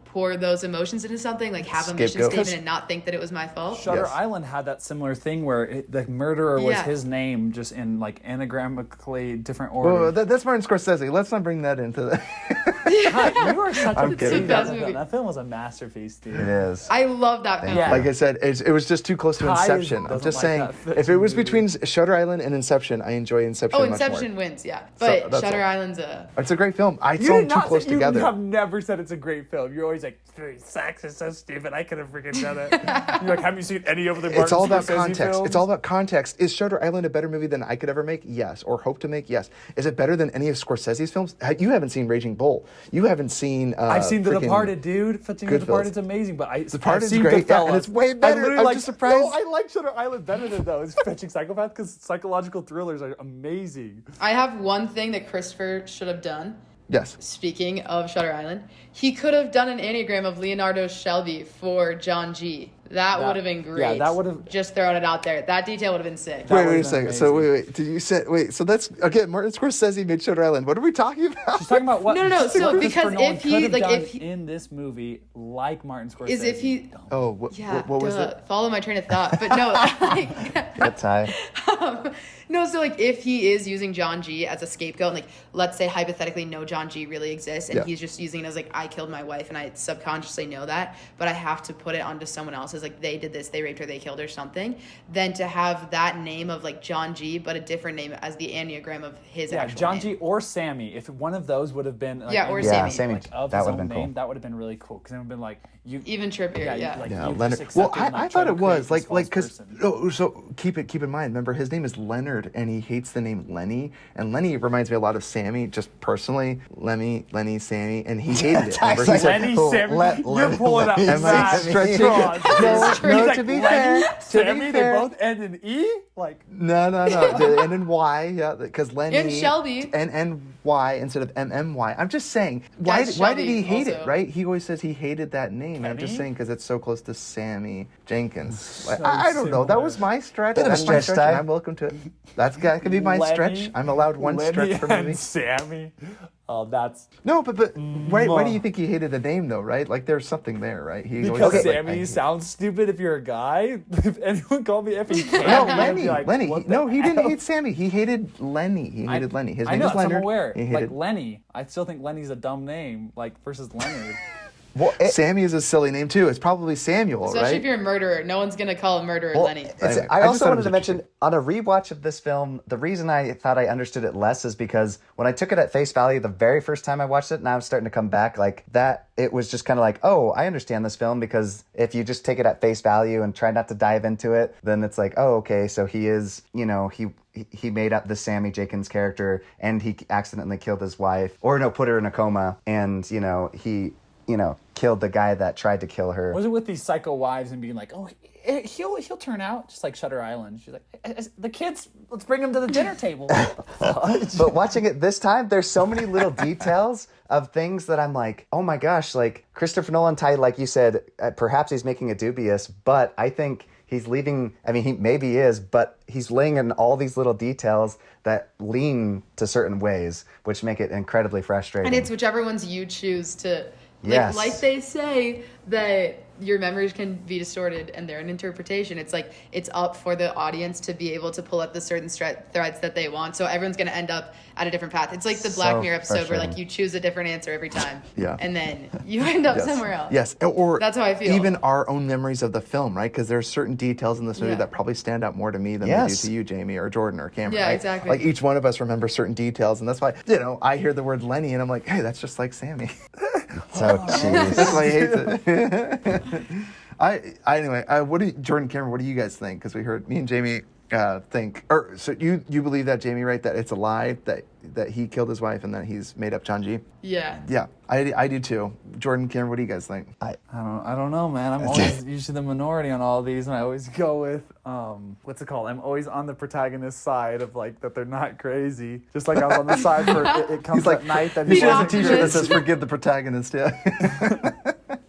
pour those emotions into something, like have a mission Scapegoat. statement and not think that it was my fault? Shutter Yes. Island had that similar thing where the murderer was Yeah. his name, just in like anagrammically different order. Well, that's Martin Scorsese. Let's not bring that into the... God, you are such I'm a kidding. dude. Best That movie. film. That film was a masterpiece, dude. It is. I love that film. Yeah. Like I said, it was just too close to Ty Inception. I'm doesn't just like saying, that if it was movie. between Shutter Island and Inception, I enjoy Inception much Inception more. wins, yeah. But that's Shutter all. Island's a... It's a great film. I You saw did them too not close say, you together. have never said it's a great film. You're always like, sex is so stupid. I could have freaking done it. You're like, have you seen any of the Martin It's all about Scorsese context. films? It's all about context. Is Shutter Island a better movie than I could ever make? Yes. Or hope to make? Yes. Is it better than any of Scorsese's films? You haven't seen Raging Bull. You haven't seen I've seen The freaking- Departed, dude. The Goodfellas. Departed's amazing, but I've Departed's seen great, yeah, Goodfellas. and it's way I better. literally I'm like, just surprised. No, I like Shutter Island better than those. Fetching Psychopath, because psychological thrillers are amazing. I have one thing that Christopher should have done. Yes. Speaking of Shutter Island, he could have done an anagram of Leonardo Shelby for John G. That would have been great. yeah, that would have- Just throwing it out there. That detail would have been sick. That Wait a would've second. been So amazing. wait. Did you say so? That's again. Martin Scorsese made Shutter Island. What are we talking about? She's talking about what? No. Christopher So because Nolan if he- could have like, done if he- in this movie, like Martin Scorsese, Is if he... Oh, what was it? Follow my train of thought. But no, like, Good time. no, so like if he is using John G as a scapegoat, and like let's say hypothetically no John G really exists, and Yeah. he's just using it as like I killed my wife and I subconsciously know that, but I have to put it onto someone else as like they did this, they raped her, they killed her, something. Then to have that name of like John G, but a different name as the enneagram of his yeah, actual John name. G or Sammy. If one of those would have been, like, Yeah, or in- Sammy. Sammy. like, of That his would've own been cool. name, that would have been really cool because it would have been like you. Even trippier, yeah. Like, Yeah, you've Leonard. just Well, accepted, I like, thought trying it to was create like this because false so keep in mind. Remember, his name is Leonard, and he hates the name Lenny. And Lenny reminds me a lot of Sammy, just personally. Lenny, Sammy, and he hated it. Remember, he said, Lenny, "Oh, Sammy, let- you're let- pulling out Am I mad stretching? straws. No, He's no, like, to be Lenny, fair, Sammy, to be they fair. both end in E. Like, No. They end in Y, yeah, because Lenny And Shelby. and Y instead of MMY. I'm just saying, why Guys, did he Shelby hate it? also. Right? He always says he hated that name. I'm just Kenny? saying because it's so close to Sammy Jenkins. So I don't know. That similar. was my stretch. Bit of a That's my stretch, Ty. and I'm welcome to it. That could be my Lenny- stretch. I'm allowed one Lenny stretch per and movie. Sammy. Oh, that's No, but why do you think he hated the name though? Right? Like there's something there, right? He always because said, like, I Sammy hate- sounds stupid if you're a guy. If anyone called me if he can. No, I'd be like, Lenny. what the No, he didn't hell? hate Sammy. He hated Lenny. He hated Lenny. His I name know, is Leonard. I'm aware. He Like hated Lenny. I still think Lenny's a dumb name, like versus Leonard. Well, Sammy is a silly name too. It's probably Samuel, Especially right? if you're a murderer. No one's gonna call a murderer well, Lenny. it's- Anyway, I I just also thought it wanted was to mention on a rewatch of this film, the reason I thought I understood it less is because when I took it at face value the very first time I watched it, now I'm starting to come back like that. It was just kind of like, oh, I understand this film because if you just take it at face value and try not to dive into it, then it's like, oh, okay, so he is, he made up the Sammy Jenkins character and he accidentally killed his wife, or no, put her in a coma, and he killed the guy that tried to kill her. Was it with these psycho wives and being like, oh, he'll turn out just like Shutter Island? She's like, the kids, let's bring them to the dinner table. But watching it this time, there's so many little details of things that I'm like, oh my gosh, like Christopher Nolan tied, like you said, perhaps he's making it dubious, but I think he's leaving, I mean, he maybe is, but he's laying in all these little details that lean to certain ways, which make it incredibly frustrating. And it's whichever ones you choose to. Yes. Like they say that your memories can be distorted and they're an interpretation. It's like it's up for the audience to be able to pull up the certain threads that they want. So everyone's going to end up at a different path. It's like the Black Mirror episode where like you choose a different answer every time. Yeah. And then you end up somewhere else. Yes. Or that's how I feel. Even our own memories of the film, right? Because there's certain details in this movie that probably stand out more to me than they do to you, Jamie, or Jordan, or Cameron. Yeah, right? exactly. Like each one of us remembers certain details, and that's why I hear the word Lenny, and I'm like, hey, that's just like Sammy. So cheese. That's why I hate it. Anyway, Jordan, Cameron, what do you guys think? Because we heard me and Jamie think, or so you believe that, Jamie, right? That it's a lie that he killed his wife and that he's made up John-G? Yeah. Yeah, I do too. Jordan, Cameron, what do you guys think? I don't know, man. I'm always usually the minority on all of these, and I always go with what's it called? I'm always on the protagonist's side of like that they're not crazy. Just like I was on the side for it comes at night that he he should have a wasn't T-shirt that crazy. says "Forgive the protagonist." Yeah.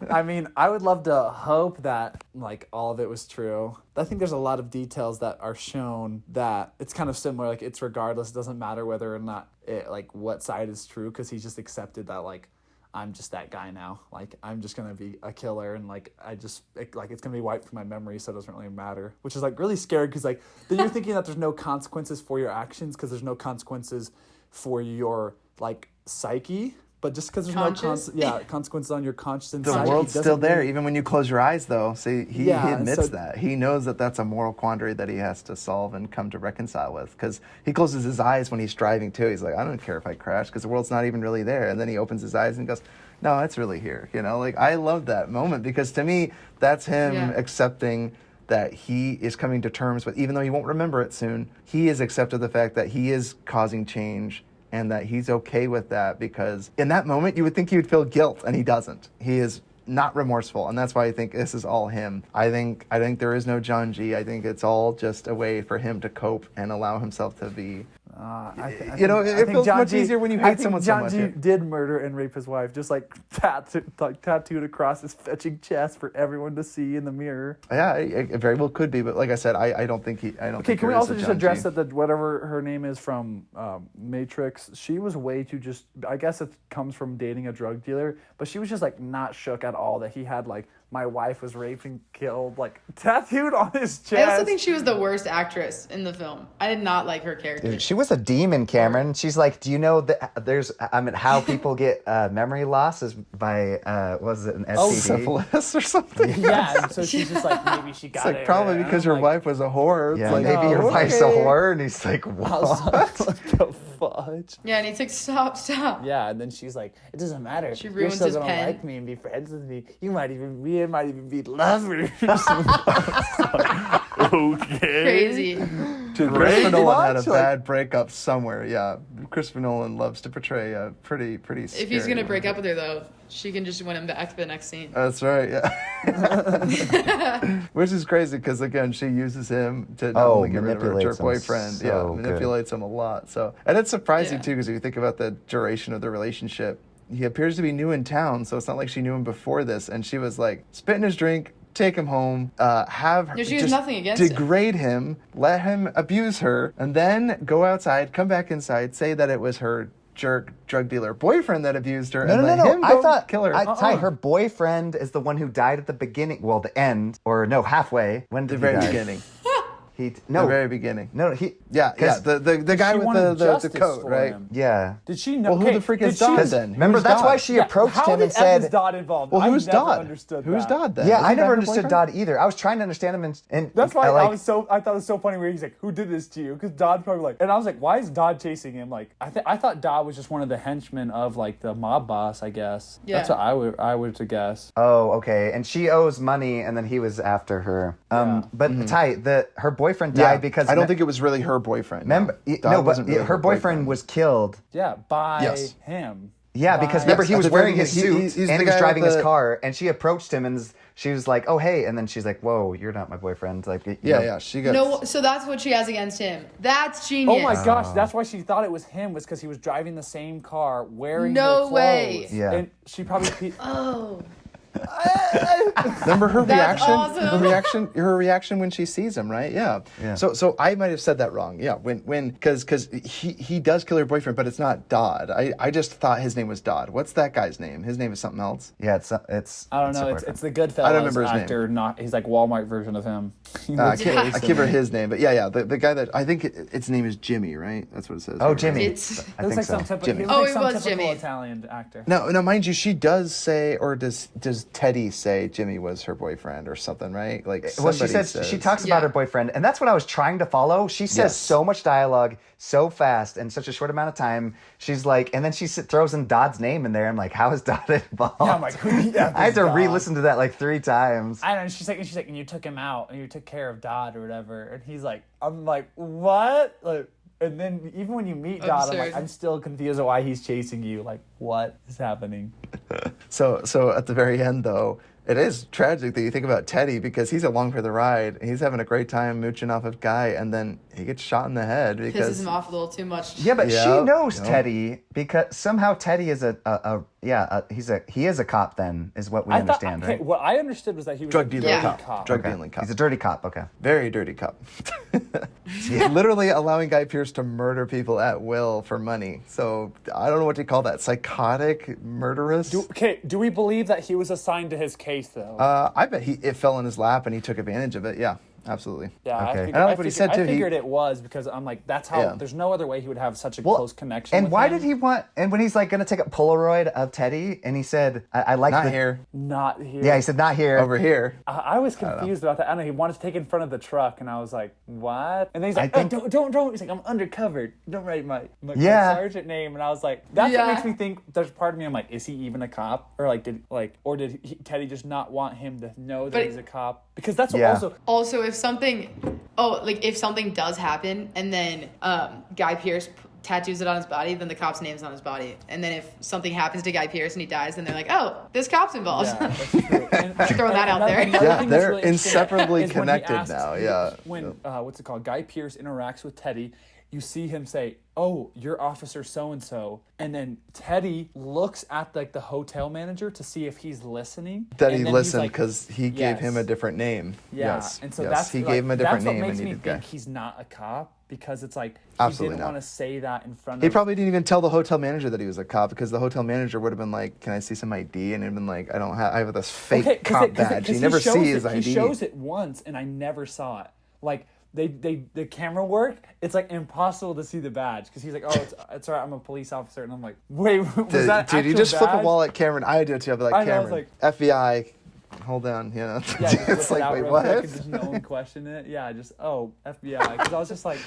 I mean, I would love to hope that like all of it was true. I think there's a lot of details that are shown that it's kind of similar. Like it's regardless, it doesn't matter whether or not it like what side is true, because he just accepted that like I'm just that guy now. Like I'm just gonna be a killer, and like it's gonna be wiped from my memory, so it doesn't really matter. Which is like really scary, because like then you're thinking that there's no consequences for your actions, because there's no consequences for your like psyche. But just because there's no consequences on your conscience and The psyche, world's doesn't still there, mean- even when you close your eyes, though. See, he admits so- that. He knows that that's a moral quandary that he has to solve and come to reconcile with. Because he closes his eyes when he's driving, too. He's like, I don't care if I crash, because the world's not even really there. And then he opens his eyes and goes, no, it's really here. Like, I love that moment, because to me, that's him accepting that he is coming to terms with, even though he won't remember it soon, he has accepted the fact that he is causing change, and that he's okay with that, because in that moment you would think he would feel guilt, and he doesn't. He is not remorseful, and that's why I think this is all him. I think there is no John G. I think it's all just a way for him to cope and allow himself to be. It feels much easier when you hate someone so much. John G. did murder and rape his wife, just like tattooed across his fetching chest for everyone to see in the mirror. Yeah, it very well could be, but like I said, I don't think he. I don't. Okay, think can we there is also a just John address G. that whatever her name is from Matrix, she was way too just. I guess it comes from dating a drug dealer, but she was just like not shook at all that he had like my wife was raped and killed, like tattooed on his chest. I also think she was the worst actress in the film. I did not like her character. Dude, she was a demon, Cameron. She's like, do you know that there's, how people get memory loss is by, was it an STD? Syphilis or something? Yeah, and so she's just like, maybe she got It's like probably because your wife was a whore. It's Yeah, like, maybe your wife's a whore, and he's like, I was what? like, what the fudge? Yeah, and he's like, stop. Yeah, and then she's like, it doesn't matter. She You're ruins still his gonna pen. like me and be friends with me. We might even be lovers. Okay. Crazy. Dude, Christopher Nolan had a bad breakup somewhere. Yeah, Christopher Nolan loves to portray a pretty scary. If he's gonna break up with her though, she can just win him back to the next scene. That's right. Yeah. Which is crazy, because again, she uses him to not only get rid of her jerk manipulates him boyfriend. so Manipulates him a lot. So, and it's surprising Yeah. too, because if you think about the duration of the relationship, he appears to be new in town, so it's not like she knew him before this, and she was like spit in his drink, take him home, have her No, she has just nothing against him. degrade him, let him abuse her, and then go outside, come back inside, say that it was her jerk drug dealer boyfriend that abused her, and let him I go thought kill her. Ty, her boyfriend is the one who died at the beginning. Well, the end, or no, halfway. When did the very he die? beginning. The The very beginning. No, he. Yeah. The guy She with wanted the justice coat, for right? him. Yeah. Did she know? Well, who the freak is Dodd then? Remember, Who's that's Dodd? why she approached him and How is said, Dodd involved? Well, who's I never Dodd? understood Who's that. Dodd then? "Yeah, Isn't I that never her understood boyfriend? Dodd either. I was trying to understand him, and That's why I I thought it was so funny where he's like, "Who did this to you?" Because Dodd probably like, and I was like, "Why is Dodd chasing him?" Like, I thought Dodd was just one of the henchmen of like the mob boss. I guess. Yeah. That's what I would to guess. Oh, okay. And she owes money, and then he was after her. But Ty, her boyfriend died because I don't think it was really her boyfriend. Remember, Dodd no, but wasn't really her boyfriend was killed. Yeah, by Yes. him. Yeah, because remember Yes, he at was the very wearing his beginning, suit he's and the he was guy driving with his the- car, and she approached him and she was like, "Oh, hey," and then she's like, "Whoa, you're not my boyfriend." Like, She got No, so that's what she has against him. That's genius. Oh my gosh, that's why she thought it was him, was because he was driving the same car, wearing No her way. clothes. Yeah. And she probably Oh. Remember her That's reaction? awesome. Her reaction when she sees him, right? Yeah. So I might have said that wrong. Yeah. Because he does kill her boyfriend, but it's not Dodd. I just thought his name was Dodd. What's that guy's name? His name is something else. Yeah, it's. I don't know. her It's the Goodfellas I don't remember his actor. Not he's like Walmart version of him. I can't remember his name, but yeah. The guy that I think its name is Jimmy, right? That's what it says. Oh, right? Jimmy. It's- I Looks think like so. some typical, Jimmy. he looks Oh, like it some was typical Jimmy. Italian actor. No, mind you, she does say, or does Teddy say Jimmy was her boyfriend or something, right? Like, Well, she somebody says she talks Yeah. about her boyfriend, and that's what I was trying to follow. She says Yes. so much dialogue so fast in such a short amount of time. She's like, and then she throws in Dodd's name in there. I'm like, how is Dodd involved? Yeah, I'm like, who the F I had is to Dodd? re-listen to that like 3 times. I don't know. She's like, and you took him out, and you took care of Dodd or whatever. And he's like, I'm like, what? Like, and then even when you meet Dodd, I'm like, Absurd. I'm still confused on why he's chasing you. Like, what is happening? So at the very end, though, it is tragic that you think about Teddy because he's along for the ride. He's having a great time mooching off of Guy, and then he gets shot in the head Pisses because him off a little too much. Yeah, but she Yep, knows yep. Teddy because somehow Teddy is he is a cop. Then is what we understand, okay, right? what I understood was that he was drug a dealer Yeah. cop, drug Okay. dealing cop. He's a dirty cop. Okay. Very dirty cop. Literally allowing Guy Pearce to murder people at will for money. So I don't know what to call that. Psychotic, murderous. Okay, do we believe that he was assigned to his case though? I bet it fell in his lap and he took advantage of it. Yeah, absolutely. yeah, okay. I figured, I like what he said, too. I figured it was because I'm like, that's how. Yeah. There's no other way he would have such a Well, close connection. And with why him. did he want? And when he's like going to take a Polaroid of Teddy, and he said, "I like Not the here, not here? Yeah, he said not here. over here. I was confused about that. I don't know. He wanted to take it in front of the truck, and I was like, "What?" And then he's I like, think- "Oh, don't." He's like, "I'm undercover. Don't write my Yeah. sergeant name." And I was like, "That's Yeah. what makes me think." There's part of me. I'm like, "Is he even a cop? Or like, did Teddy just not want him to know that But- he's a cop?" Because that's what Yeah. also. Also, if something does happen and then Guy Pearce tattoos it on his body, then the cop's name's on his body. And then if something happens to Guy Pearce and he dies, then they're like, oh, this cop's involved. Yeah, that's true. And, Throwing that out there. another Yeah, thing that's they're really interesting inseparably is when he connected asks- now, yeah. When what's it called? Guy Pearce interacts with Teddy. You see him say, "Oh, you're Officer So and So," and then Teddy looks at like the hotel manager to see if he's listening. That and he then he's listened like, because he gave him a "Yes." different name. Yeah, Yes, and so yes. that's he like, gave him a different that's name what and makes he me did Guy. think he's not a cop because it's like he Absolutely didn't not. want to say that in front He of. probably didn't even tell the hotel manager that he was a cop because the hotel manager would have been like, "Can I see some ID?" And he'd been like, I have this fake cop badge." You never see his ID. He shows it once, and I never saw it. Like the camera work, it's like impossible to see the badge because he's like, "Oh, it's alright, I'm a police officer," and I'm like, "Wait, was that Dude, you actual just flip a badge?" wall at Cameron. I do it too. I'll be like, I know, "Cameron, it's FBI, hold down." You know, Yeah, just it's whip it like, out wait, real what? quick and just no one question it. Yeah, just FBI because I was just like,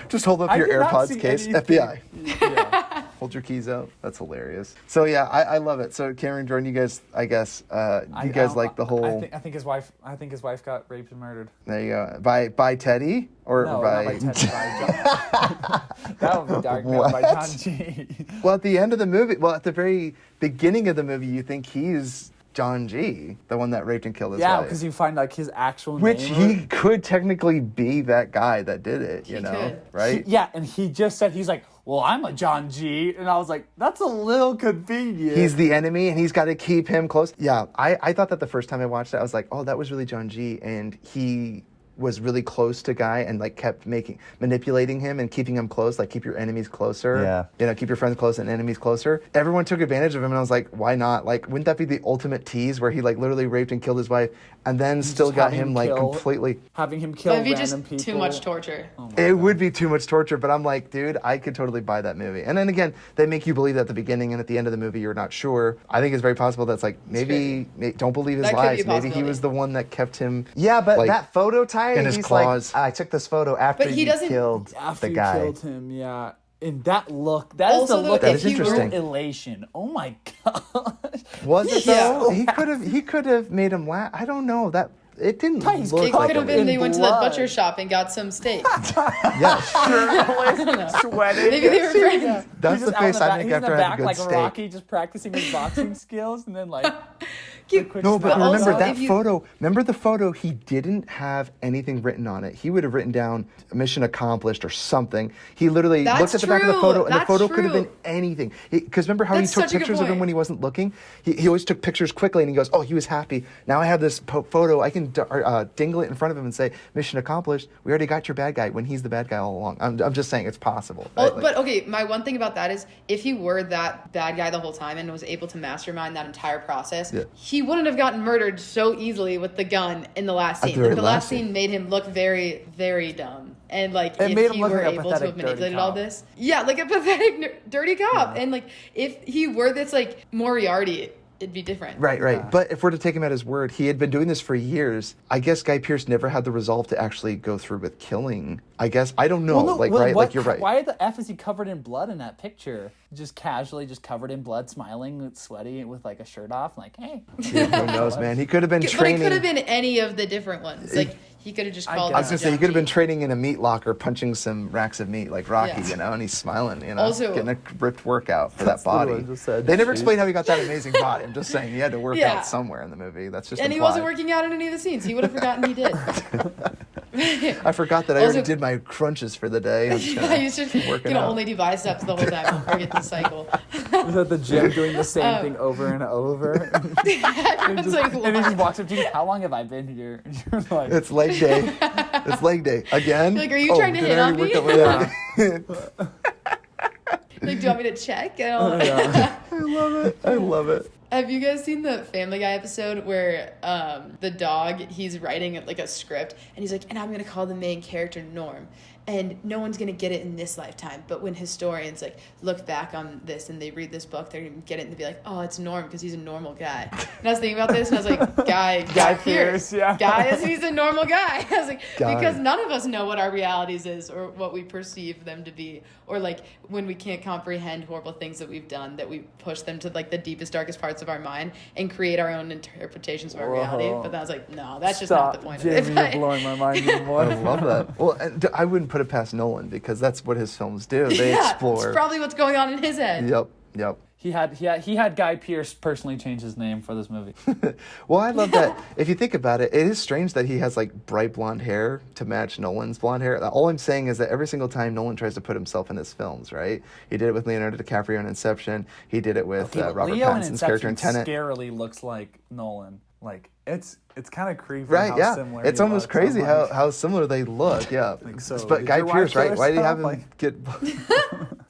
Just hold up I your did not AirPods see case. anything. FBI, Yeah. hold your keys out. That's hilarious. So yeah, I love it. So Cameron, Jordan, you guys, I guess, you guys like the whole. I think his wife got raped and murdered. There you go. By Teddy or No, by. not by Ted, by John. That would be dark. No, by What? John G. Well, at the end of the movie, at the very beginning of the movie, you think he's John G, the one that raped and killed his Yeah, wife. because you find like his actual Which name. he could technically be that guy that did it, you He know, could. right? Yeah, and he just said he's like, "Well, I'm a John G," and I was like, "That's a little convenient." He's the enemy, and he's got to keep him close. Yeah, I thought that the first time I watched it, I was like, oh, that was really John G, and he was really close to Guy and like kept manipulating him and keeping him close, like keep your enemies closer. Yeah. You know, keep your friends close and enemies closer. Everyone took advantage of him, and I was like, why not? Like, wouldn't that be the ultimate tease where he like literally raped and killed his wife and then still Just got having him like kill- completely. having him kill That'd be random just people. too much torture. It would be too much torture, but I'm like, dude, I could totally buy that movie. And then again, they make you believe at the beginning and at the end of the movie you're not sure. I think it's very possible that's like don't believe his That could be a lies. Maybe he possibility. was the one that kept him. Yeah, but like, that photo tie, in his he's claws. like, I took this photo after But he you doesn't- killed After the you guy. killed him, yeah. And that look, that is Also, the though, look That of is pure interesting. elation. Oh my gosh. Was it Yeah. though? He could have made him laugh. I don't know that. It didn't He's look It like could have it. been they in went to the blood. butcher shop and got some steak. Yeah, Sweating. Maybe they were friends. that's He's the just out in face I back- make he's in after the I have back a good like steak. Rocky, just practicing his boxing skills, and then like No, but also, remember that if you- photo. Remember the photo? He didn't have anything written on it. He would have written down "mission accomplished" or something. He literally That's looked at the back of the true. photo, and the That's photo could have true. been anything. Because remember how That's he took such a good pictures of him point. when he wasn't looking? He always took pictures quickly, and he goes, "Oh, he was happy. Now I have this photo. I can dingle it in front of him and say, mission accomplished. We already got your bad guy,' when he's the bad guy all along." I'm just saying it's possible. Right? But okay, my one thing about that is if he were that bad guy the whole time and was able to mastermind that entire process, he wouldn't have gotten murdered so easily with the gun in the last scene. Like, the last scene made him look very, very dumb. And like, It if made him he look were like a able to pathetic, have dirty manipulated all cop. this, yeah, like a pathetic, dirty cop. And like, if he were this like Moriarty, it'd be different. Right. But if we're to take him at his word, he had been doing this for years. I guess Guy Pearce never had the resolve to actually go through with killing. I guess. I don't know. Like you're right. Why the F is he covered in blood in that picture? Just casually, just covered in blood, smiling, sweaty, with like a shirt off, like, hey. Who knows, man? He could have been But training. it could have been any of the different ones. Like, he could have just called I was it gonna say he could have been John G. training in a meat locker, punching some racks of meat like Rocky, Yeah. and he's smiling, Also- getting a ripped workout for that That's literally body. what I just said. They never explained how he got that amazing body. I'm just saying he had to work Yeah. out somewhere in the movie. That's just And he implied. wasn't working out in any of the scenes. He would have forgotten he did. I forgot that I Also- already did my crunches for the day. I'm just Yeah, gonna he's just keep working gonna out. only do biceps the whole time or get the cycle. He's at the gym doing the same thing over and over. It's like, And he just walks up to you, how long have I been here? And you're like, It's leg day. It's leg day again. Like, are you trying to did hit I on already me? work out my like, do you want me to check? I love it. I love it. Have you guys seen the Family Guy episode where the dog, he's writing like a script and he's like, and I'm gonna call the main character Norm, and no one's gonna get it in this lifetime, but when historians like look back on this and they read this book, they're gonna get it and they'll be like, oh, it's Norm because he's a normal guy. And I was thinking about this and I was like, Guy Pearce, yeah. Guy, he's a normal guy. I was like, Guy. because none of us know what our realities is or what we perceive them to be, or like when we can't comprehend horrible things that we've done, that we push them to like the deepest, darkest parts of our mind and create our own interpretations of our reality. Whoa. But then I was like, no, that's just Stop, not the point Jamie, of it. you're blowing my mind even more. I love that. Well, and I wouldn't put it past Nolan because that's what his films do. They yeah, explore. it's probably what's going on in his head. Yep. he had Guy Pearce personally change his name for this movie. Well, I love that. If you think about it, it is strange that he has like bright blonde hair to match Nolan's blonde hair. All I'm saying is that every single time Nolan tries to put himself in his films, right? He did it with Leonardo DiCaprio in Inception. He did it with Robert Leo in Pattinson's character in Inception Tenet. scarily looks like Nolan. Like, it's kind of creepy Right, how yeah. similar It's he almost looks. crazy I'm like, how similar they look, yeah. so But did Guy your wife Pearce, kill right? Why did you have him herself? get...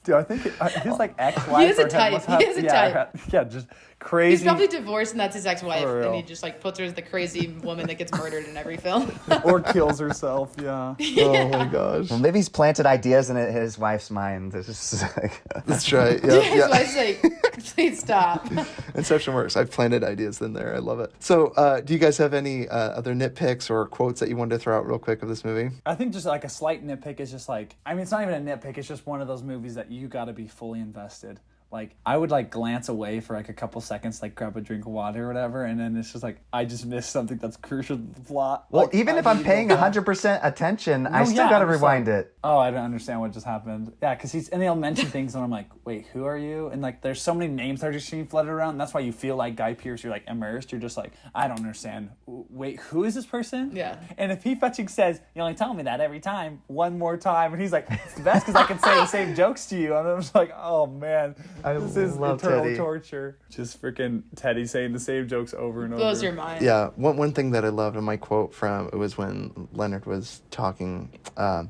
Dude, I think he's like ex-wife. He is a or type. must He have- is a yeah, type. Yeah, just crazy. He's probably divorced and that's his ex-wife, For and real. he just like puts her as the crazy woman that gets murdered in every film. Or kills herself, yeah. Oh my gosh. Well, maybe he's planted ideas in his wife's mind. It's just like, That's right. His Yeah, yeah. wife's like, please stop. Inception works. I've planted ideas in there. I love it. So, do you guys have any other nitpicks or quotes that you wanted to throw out real quick of this movie? I think just like a slight nitpick is just like, I mean, it's not even a nitpick. It's just one of those movies that you got to be fully invested. Like, I would like glance away for like a couple seconds, like grab a drink of water or whatever, and then it's just like I just missed something that's crucial to the plot. well, Like, even I if I'm need paying to- 100% attention, I No, still yeah, got to I'm just rewind like- it. Oh, I don't understand what just happened. Yeah, because and they'll mention things, and I'm like, wait, who are you? And like, there's so many names that are just being flooded around. And that's why you feel like Guy Pearce. You're like immersed. You're just like, I don't understand. Wait, who is this person? Yeah. And if he fetching says, you only tell me that every time, one more time, and he's like, it's the best because I can say the same jokes to you. And I'm just like, oh man, this is love eternal Teddy. torture. Just freaking Teddy saying the same jokes over and over. Blows your mind. Yeah, one thing that I loved in my quote from it was when Leonard was talking.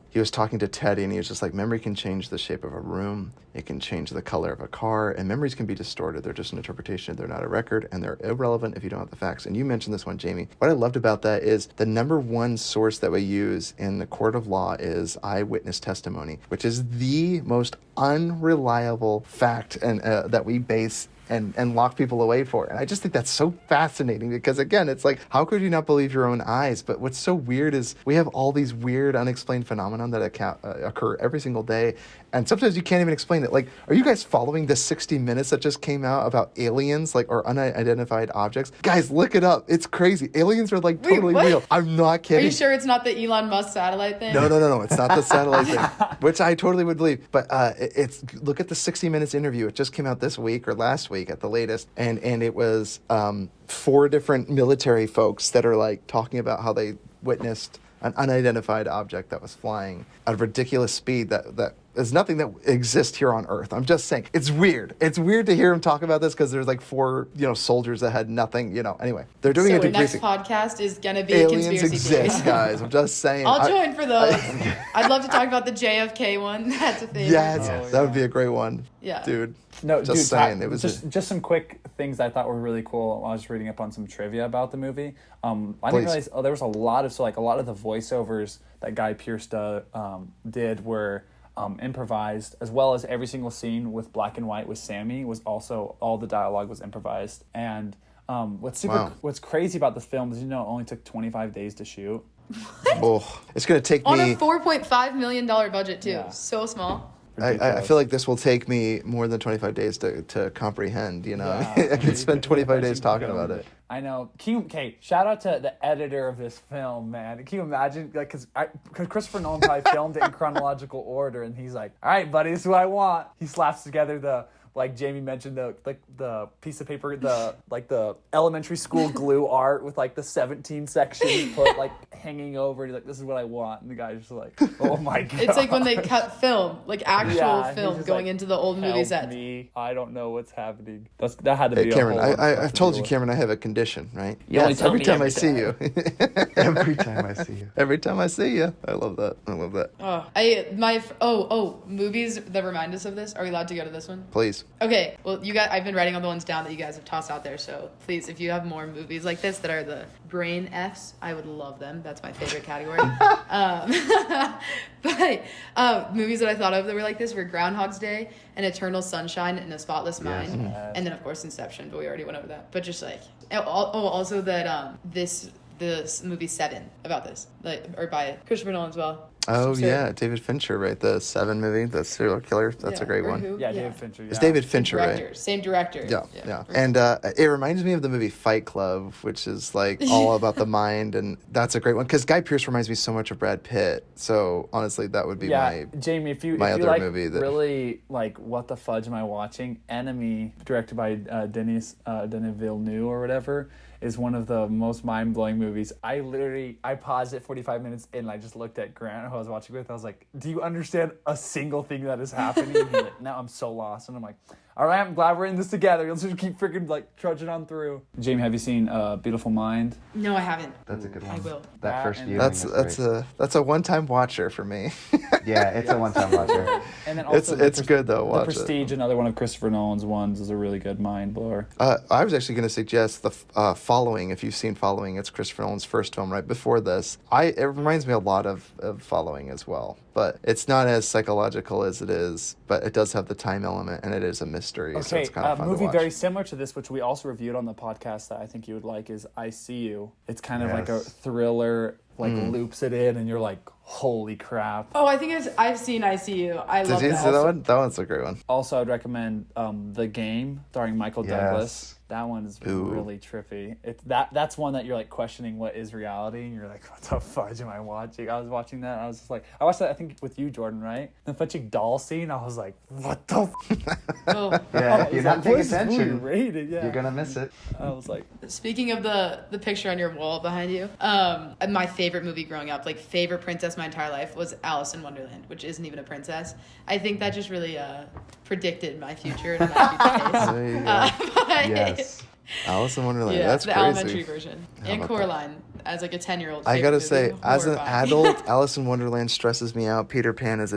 He was talking to Teddy, and he was just like, "Memory can change the shape of a room. It can change the color of a car, and memories can be distorted. They're just an interpretation. They're not a record, and they're irrelevant if you don't have the facts." And you mentioned this one, Jamie. What I loved about that is the number one source that we use in the court of law is eyewitness testimony, which is the most unreliable fact and that we base and lock people away for. And I just think that's so fascinating because, again, it's like, how could you not believe your own eyes? But what's so weird is we have all these weird, unexplained phenomena that occur every single day. And sometimes you can't even explain it. Like, are you guys following the 60 Minutes that just came out about aliens, like, or unidentified objects? Guys, look it up. It's crazy. Aliens are, like, Wait, totally what? real. I'm not Are kidding. you sure it's not the Elon Musk satellite thing? No. It's not the satellite thing, which I totally would believe. But it's look at the 60 Minutes interview. It just came out this week or last week at the latest, and it was 4 different military folks that are like talking about how they witnessed an unidentified object that was flying at a ridiculous speed that is nothing that exists here on Earth. I'm just saying, it's weird. It's weird to hear him talk about this because there's like 4, soldiers that had nothing, Anyway, they're doing So a the next debriefing. podcast is gonna be Aliens conspiracy exist, theories. guys. I'm just saying. I'll join for those. I'd love to talk about the JFK one. That's a favorite. Yes, that would be a great one. Yeah. Dude. No, just dude, saying. It was just some quick things I thought were really cool while I was reading up on some trivia about the movie. I didn't Please. realize there was a lot of a lot of the voiceovers that Guy Pearce did were improvised, as well as every single scene with black and white with Sammy was also all the dialogue was improvised. And what's crazy about the film is it only took 25 days to shoot. Oh, it's going to take On me. a $4.5 million budget too. Yeah. So small. I feel like this will take me more than 25 days to comprehend, Yeah. I could spend 25 days talking about it. I know. Okay, shout out to the editor of this film, man. Can you imagine? Because Christopher Nolan probably filmed it in chronological order, and he's like, "All right, buddy, this is what I want." He slaps together the, like Jamie mentioned, the piece of paper, the elementary school glue art with like the 17 sections put like hanging over. He's like, "This is what I want," and the guy's just like, "Oh my god!" It's like when they cut film, like actual Yeah, he's film just going like, into the old movie "Help sets. me, I don't know what's happening. That had to Hey, be. Cameron, a whole I've told you, Cameron, I have a condition, right? only tell every me time I every see you. Every time I see you. Every time I see you. I love that. I love that. Movies that remind us of this. Are we allowed to go to this one? Please. Okay, well, I've been writing all the ones down that you guys have tossed out there, so please, if you have more movies like this that are the brain Fs, I would love them. That's my favorite category. But movies that I thought of that were like this were Groundhog's Day and Eternal Sunshine and A Spotless Mind. And then, of course, Inception, but we already went over that. But just like, also that this movie Seven, about this, or by Christopher Nolan as well. Oh, So- yeah. David Fincher, right? The Seven movie, the serial killer. That's a great or one. who? Yeah, David Fincher. It's yeah. David Fincher, right? Same director. Yeah. And it reminds me of the movie Fight Club, which is like all about the mind, and that's a great one because Guy Pearce reminds me so much of Brad Pitt. So honestly, that would be Jamie, if you other like movie that- really like what the fudge am I watching? Enemy, directed by Denis Villeneuve or whatever, is one of the most mind-blowing movies. I paused it 45 minutes in and I just looked at Grant, who I was watching with. I was like, "Do you understand a single thing that is happening?" And he's like, "No, I'm so lost." And I'm like, "All right, I'm glad we're in this together. Let's just keep freaking like trudging on through." Jamie, have you seen Beautiful Mind? No, I haven't. That's a good one. I will. That first and- viewing. that's a one-time watcher for me. Yeah, it's a one-time watcher. And then also it's good though. The Watch Prestige, another one of Christopher Nolan's ones, is a really good mind blower. I was actually going to suggest the Following. If you've seen Following, it's Christopher Nolan's first film right before this. It reminds me a lot of Following as well, but it's not as psychological as it is. But it does have the time element, and it is a mystery. So Okay, it's kind of fun a movie to watch. very similar to this, which we also reviewed on the podcast that I think you would like, is I See You. It's kind of like a Yes. thriller, like loops it in, and you're like, holy crap. Oh, I think I've seen I See You. I Did love you that. see that one? That one's a great one. Also, I'd recommend The Game, starring Michael Yes. Douglas. That one is Ooh. really trippy. That's one that you're like questioning what is reality, and you're like, what the fudge am I watching? I was watching that, and I was just like, I watched that I think with you, Jordan, right? The fudging doll scene. I was like, what the? Oh. Yeah, if you're not paying What is this movie attention, rated? Yeah. you're gonna miss it. I was like, Speaking of the picture on your wall behind you, my favorite movie growing up, like favorite princess my entire life, was Alice in Wonderland, which isn't even a princess. I think that just really predicted my future and my future taste. There you go. But- Yes. Alice in Wonderland. Yeah, That's the crazy. elementary version. How And about that? Coraline as like a 10-year-old. I gotta favorite say, movie. as an Horrifying. adult, Alice in Wonderland stresses me out. Peter Pan is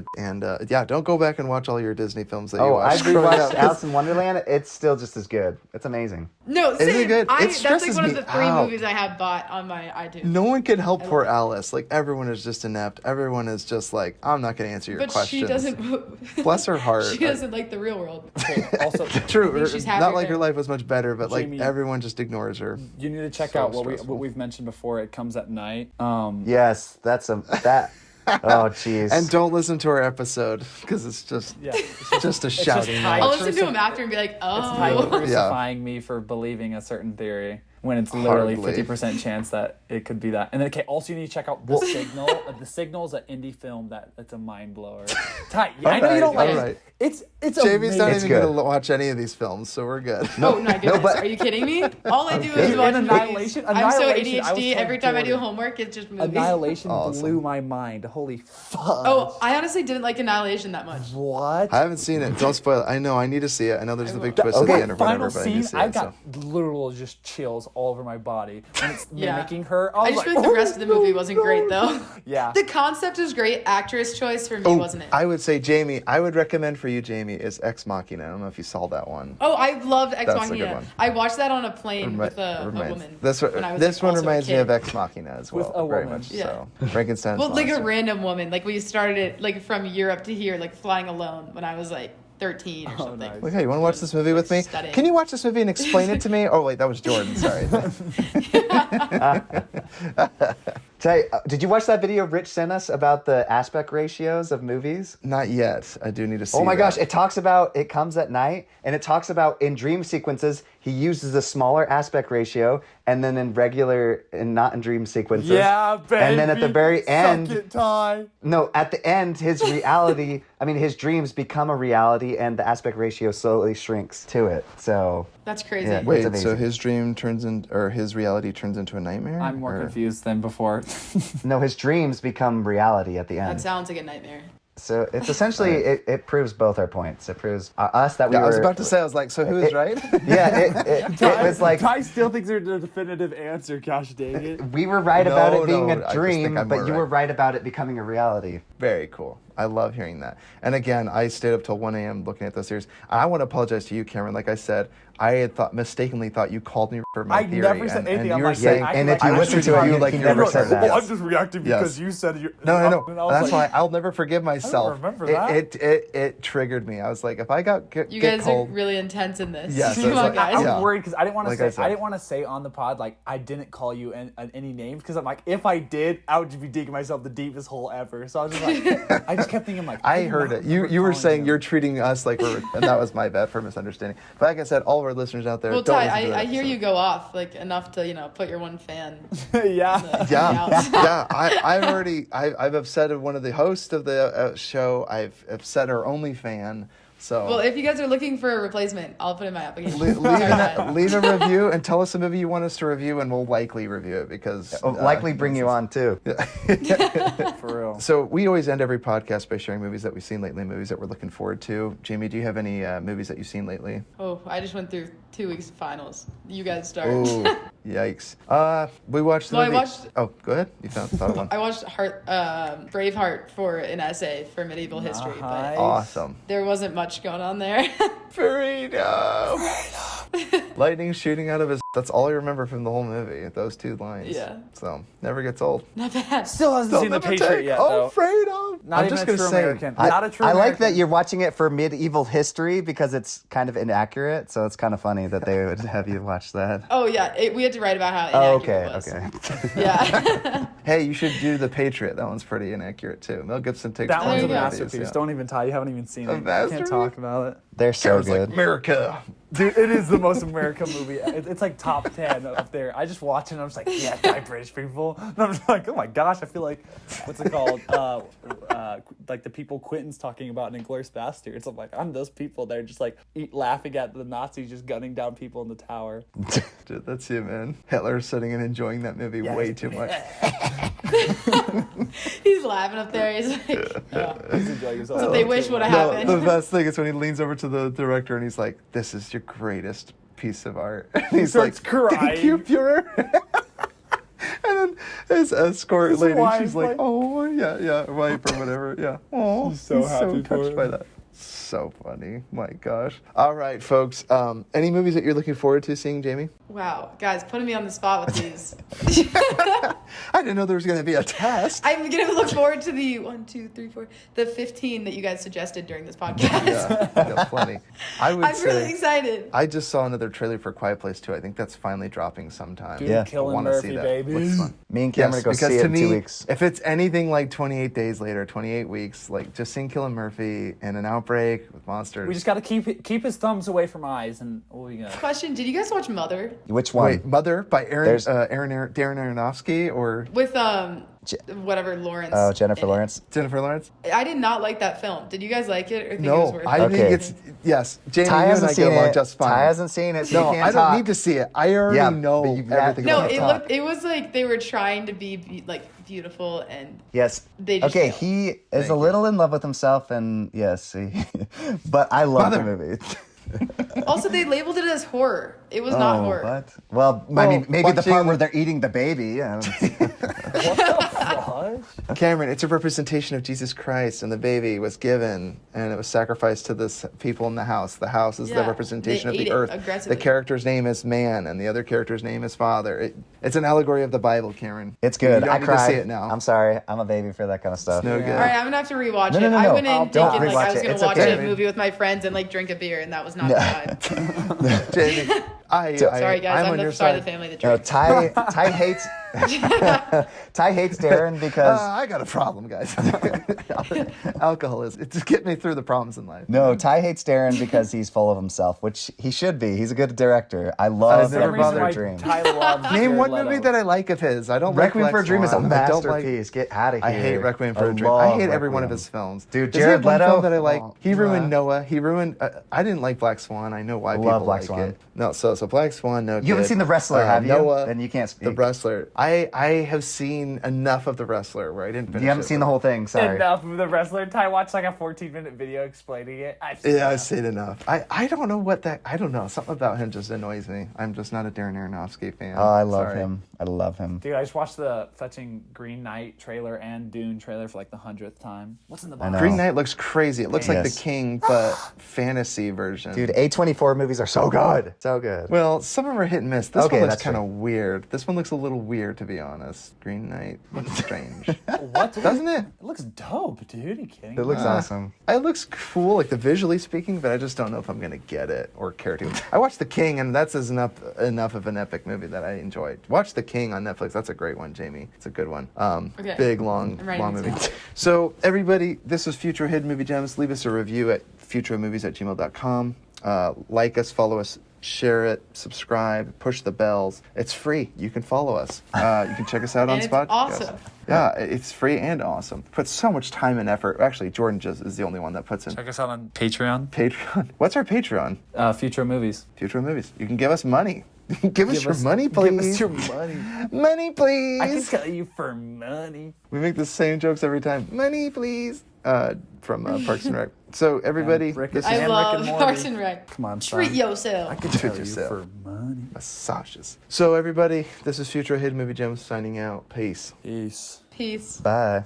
don't go back and watch all your Disney films that you Oh, I've watched. growing rewatched up. Alice in Wonderland. It's still just as good. It's amazing. No, Isn't same. it good? It That's like stresses one of me the 3 out. movies I have bought on my iTunes. No one can help I poor love it. Alice. Like, everyone is just inept. Everyone is just like, I'm not going to answer your But questions. she doesn't. Bless her heart. She doesn't like the real world. okay, also, True. I think she's Not happier like her there. life was much better, but like Jamie- everyone just ignores her. you need to check So out stressful. what we've mentioned before. It Comes at Night. Yes, that. Oh, jeez. And don't listen to our episode because it's just Yeah, just a just shouting high- match. I'll listen to him after and be like, It's Tyler oh. crucifying me for believing a certain theory. when it's literally Hardly. 50% chance that it could be that. And then, okay, also you need to check out The Signal. The Signal is an indie film that's a mind blower. Ty, I know you don't like Alright. it. It's Jamie's amazing. not It's even good. going to watch any of these films, so we're good. Oh my goodness! but- Are you kidding me? All I do Okay. is watch And movies. Annihilation- I'm so Annihilation, I was ADHD. told Every time I do Jordan. homework, it's just movies. Annihilation Awesome. blew my mind. Holy fuck. Oh, I honestly didn't like Annihilation that much. What? I haven't seen it. Don't spoil it. I know. I need to see it. I know there's the big will. twist at the end or Final whatever, but I need scene, to see I it. got So. literal just chills all over my body. When it's Yeah. mimicking her, I just feel like the rest of the movie wasn't great though. Yeah. The concept was great. Actress choice for me Oh, wasn't it? I would say, Jamie, I would recommend for you, Jamie, is Ex Machina. I don't know if you saw that one. Oh, I loved Ex That's a good Machina. one. I watched that on a plane Remi- with a reminds- woman. This one, when I was, this like, one also a reminds me kid. of Ex Machina as well. With a very woman. much Yeah. so. Frankenstein's Well, like a monster. random woman. Like we started it like from Europe to here, like flying alone when I was like 13 or something. nice. Okay, you want to watch this movie with me? Studying. Can you watch this movie and explain it to me? Oh, wait, that was Jordan. Sorry. Tay, did you watch that video Rich sent us about the aspect ratios of movies? Not yet. I do need to see Oh my that. gosh, it talks about it comes at night, and it talks about in dream sequences he uses a smaller aspect ratio, and then in regular and not in dream sequences. Yeah, baby. And then at the very end, Suck it, Ty. no, at the end, his reality, I mean, his dreams become a reality, and the aspect ratio slowly shrinks to it. So, That's crazy. Yeah. Wait, It's so amazing. his dream turns in, or his reality turns into a nightmare? I'm more Or- confused than before. no, his dreams become reality at the That end. sounds like a nightmare. So it's essentially, it proves both our points. It proves us that we Yeah, were. I was about to say, I was like, so who is right? Yeah, it was like Ty still thinks there's a definitive answer. Gosh dang it. we were right about No, it being no, I a just dream, think I'm but more you were right. right about it becoming a reality. Very cool. I love hearing that. And again, I stayed up till 1 a.m. looking at those series. I want to apologize to you, Cameron. Like I said, I had mistakenly thought you called me for my I theory. never said and anything. you I'm were like, saying, I and feel if you like I listen should to it, be- you like he you're never like, said that. Well, I'm just reacting Yes. because you said you. No. And I was That's like, why I'll never forgive myself. remember that. It triggered me. I was like, if I get You guys cold, are really intense in this. Yeah, so Come it's on, like- guys. I was Yeah. worried because I didn't want to Like I say said. I didn't want to say on the pod like I didn't call you any names because I'm like if I did I would be digging myself the deepest hole ever. So I was just like I just kept thinking like I do heard not it. You remember were calling saying him. you're treating us like we're, and that was my bad for misunderstanding. But like I said, all of our listeners out there, Well, don't Ty, listen to that I hear episode. you go off like enough to put your one fan. yeah. Yeah, yeah. I've upset one of the hosts of the show. I've upset our only fan. So Well, if you guys are looking for a replacement, I'll put in my application. leave a review and tell us a movie you want us to review, and we'll likely review it because Likely bring you on too. For real. So we always end every podcast by sharing movies that we've seen lately, movies that we're looking forward to. Jamie, do you have any movies that you've seen lately? Oh, I just went through 2 weeks of finals. You guys start. Oh, yikes! We watched. The Well, I movie. watched- Oh, go ahead. You thought of one. I watched Braveheart for an essay for medieval history, but Nice. Awesome. there wasn't much going on there. Freedom. Lightning shooting out of his. That's all I remember from the whole movie. Those two lines. Yeah. So never gets old. Not bad. Still hasn't seen the Patriot yet though. Freedom. Not I'm even just a gonna true say. American. I, Not a true I like American. that you're watching it for medieval history because it's kind of inaccurate. So it's kind of funny that they would have you watch that. Oh yeah, we had to write about how Oh, inaccurate okay, it was. okay. Yeah. Hey, you should do the Patriot. That one's pretty inaccurate too. Mel Gibson takes. That one's a you go. masterpiece. Yeah. Don't even Ty. You haven't even seen A it. You masterpiece? can't talk about it. They're so Cameron's good. like America. Dude, it is the most American movie. It's like top 10 up there. I just watch it and I'm just like, yeah, die British people. And I'm just like, oh my gosh, I feel like, what's it called? Like the people Quentin's talking about in Inglourious Basterds. I'm like, I'm those people that are just like laughing at the Nazis just gunning down people in the tower. Dude, that's you, man. Hitler's sitting and enjoying that movie way too much. He's laughing up there. He's like, yeah. He's enjoying himself. That's what they wish would have No, happened. the best thing is when he leans over to the director and he's like, "This is your greatest piece of art." And he's starts like, "Thank you, crying. Führer." And then his escort His lady, wife, she's like, like- "Oh yeah, wife or whatever, yeah." Oh, She's so happy for touched him. by that. So funny, my gosh. All right, folks. Any movies that you're looking forward to seeing, Jamie? Wow, guys, putting me on the spot with these. I didn't know there was going to be a test. I'm gonna look forward to the 15 that you guys suggested during this podcast. Yeah, plenty. I would I'm say. really excited. I just saw another trailer for Quiet Place 2. I think that's finally dropping sometime. Dude, Yeah. I Killing wanna Murphy, see that. baby. Looks fun. Me and Cameron Yes, go because see it to in me, 2 weeks. if it's anything like 28 days later, 28 weeks, like just seeing Killing Murphy and an hour outbreak with monsters. We just got to keep his thumbs away from eyes, and we'll be good. Question: did you guys watch Mother Which one? Wait, Mother by There's- Darren Aronofsky or with whatever Lawrence? Oh, Jennifer in it? Lawrence. Jennifer Lawrence? I did not like that film. Did you guys like it or think it was No, worth I it? Okay. think it's yes. Jamie, Ty you and hasn't I get seen along it. just fine. Ty hasn't seen it, so No, you can't I talk. don't need to see it. I already Yeah, know but you- everything No, about can't it. talk. it was like they were trying to be like beautiful and Yes. They just Okay, failed. he is Thank a you. little in love with himself, and yes, but I love the Mother. movie. also they labeled it as horror. It was not horror. What? Well, I mean, maybe the part watching- where they're eating the baby. What the fudge? Cameron, it's a representation of Jesus Christ, and the baby was given, and it was sacrificed to the people in the house. The house is the Yeah, representation they of ate the it earth. The aggressively. character's name is man, and the other character's name is father. It's an allegory of the Bible, Cameron. It's good. You don't I need cried. to see it now. I'm sorry. I'm a baby for that kind of stuff. no good. All right, I'm gonna have to rewatch No, it. no, no, I no. went in Don't thinking like rewatch I was it. gonna It's watch okay. a movie with my friends and like drink a beer, and that was not the vibe. Jamie, Sorry guys, I'm I'm on the your side side. of the family that No, drinks. Ty hates Ty hates Darren because I got a problem, guys. Alcohol is it just get me through the problems in life. no, Ty hates Darren because he's full of himself, which he should be. He's a good director. I love never Requiem for a bothered- Dream. Ty loves Name Jared one Leto. movie that I like of his. I don't Requiem like for a Black Dream is a Swan. I don't like- masterpiece. Get out of here. I hate Requiem for a Dream. love I hate every one of Requiem. his films. Dude, Does he have Jared one Leto- film that I like. Oh, He ruined nah. Noah. He ruined. I didn't like Black Swan. I know why Love people Black like Swan. it. No, so Black Swan. No, You haven't good. seen The Wrestler, have you? Noah. Then you can't The speak. Wrestler. I have seen enough of The Wrestler where I didn't finish. You haven't it, seen but- the whole thing. Sorry. Enough of the wrestler. Ty watched like a 14-minute video explaining it. I've seen Yeah, enough. I've seen enough. I don't know what that. I don't know. Something about him just annoys me. I'm just not a Darren Aronofsky fan. Oh, I love Sorry. him. I love him. Dude, I just watched the fetching Green Knight trailer and Dune trailer for like the 100th time. What's in the box? know. Green Knight looks crazy. It looks like Yes. The King, but fantasy version. Dude, A24 movies are so good. So good. Well, some of them are hit and miss. This Okay, one looks that's kind of true. weird. This one looks a little weird, to be honest. Green Knight looks strange, What? doesn't it? It looks dope, dude. Are you kidding? It looks awesome. It looks cool, like the visually speaking, but I just don't know if I'm gonna get it or care to. I watched The King, and that's enough of an epic movie that I enjoyed. Watch The King on Netflix. That's a great one, Jamie. It's a good one. Okay. Big, long I'm writing movie. this down. So everybody, this is Futro Hidden Movie Gems. Leave us a review at futromovies@gmail.com. Like us, follow us, share it, subscribe, push the bells. It's free. You can follow us. You can check us out on And it's Spotify. awesome. Yeah, it's free and awesome. Puts so much time and effort. Actually, Jordan just is the only one that puts in Check us out on Patreon. Patreon. What's our Patreon? Future movies. Futuro Movies. You can give us money. Give us your money, please. Give us your money. Money, please. I can tell you for money. We make the same jokes every time. Money, please. From Parks and Rec. So everybody, Rick this and is I Rick love and Morty. Parks and Rec. Come on, Treat son. yourself. I can Treat tell you yourself. for money. massages. So everybody, this is Futuro Hidden Movie Gems signing out. Peace. Peace. Peace. Bye.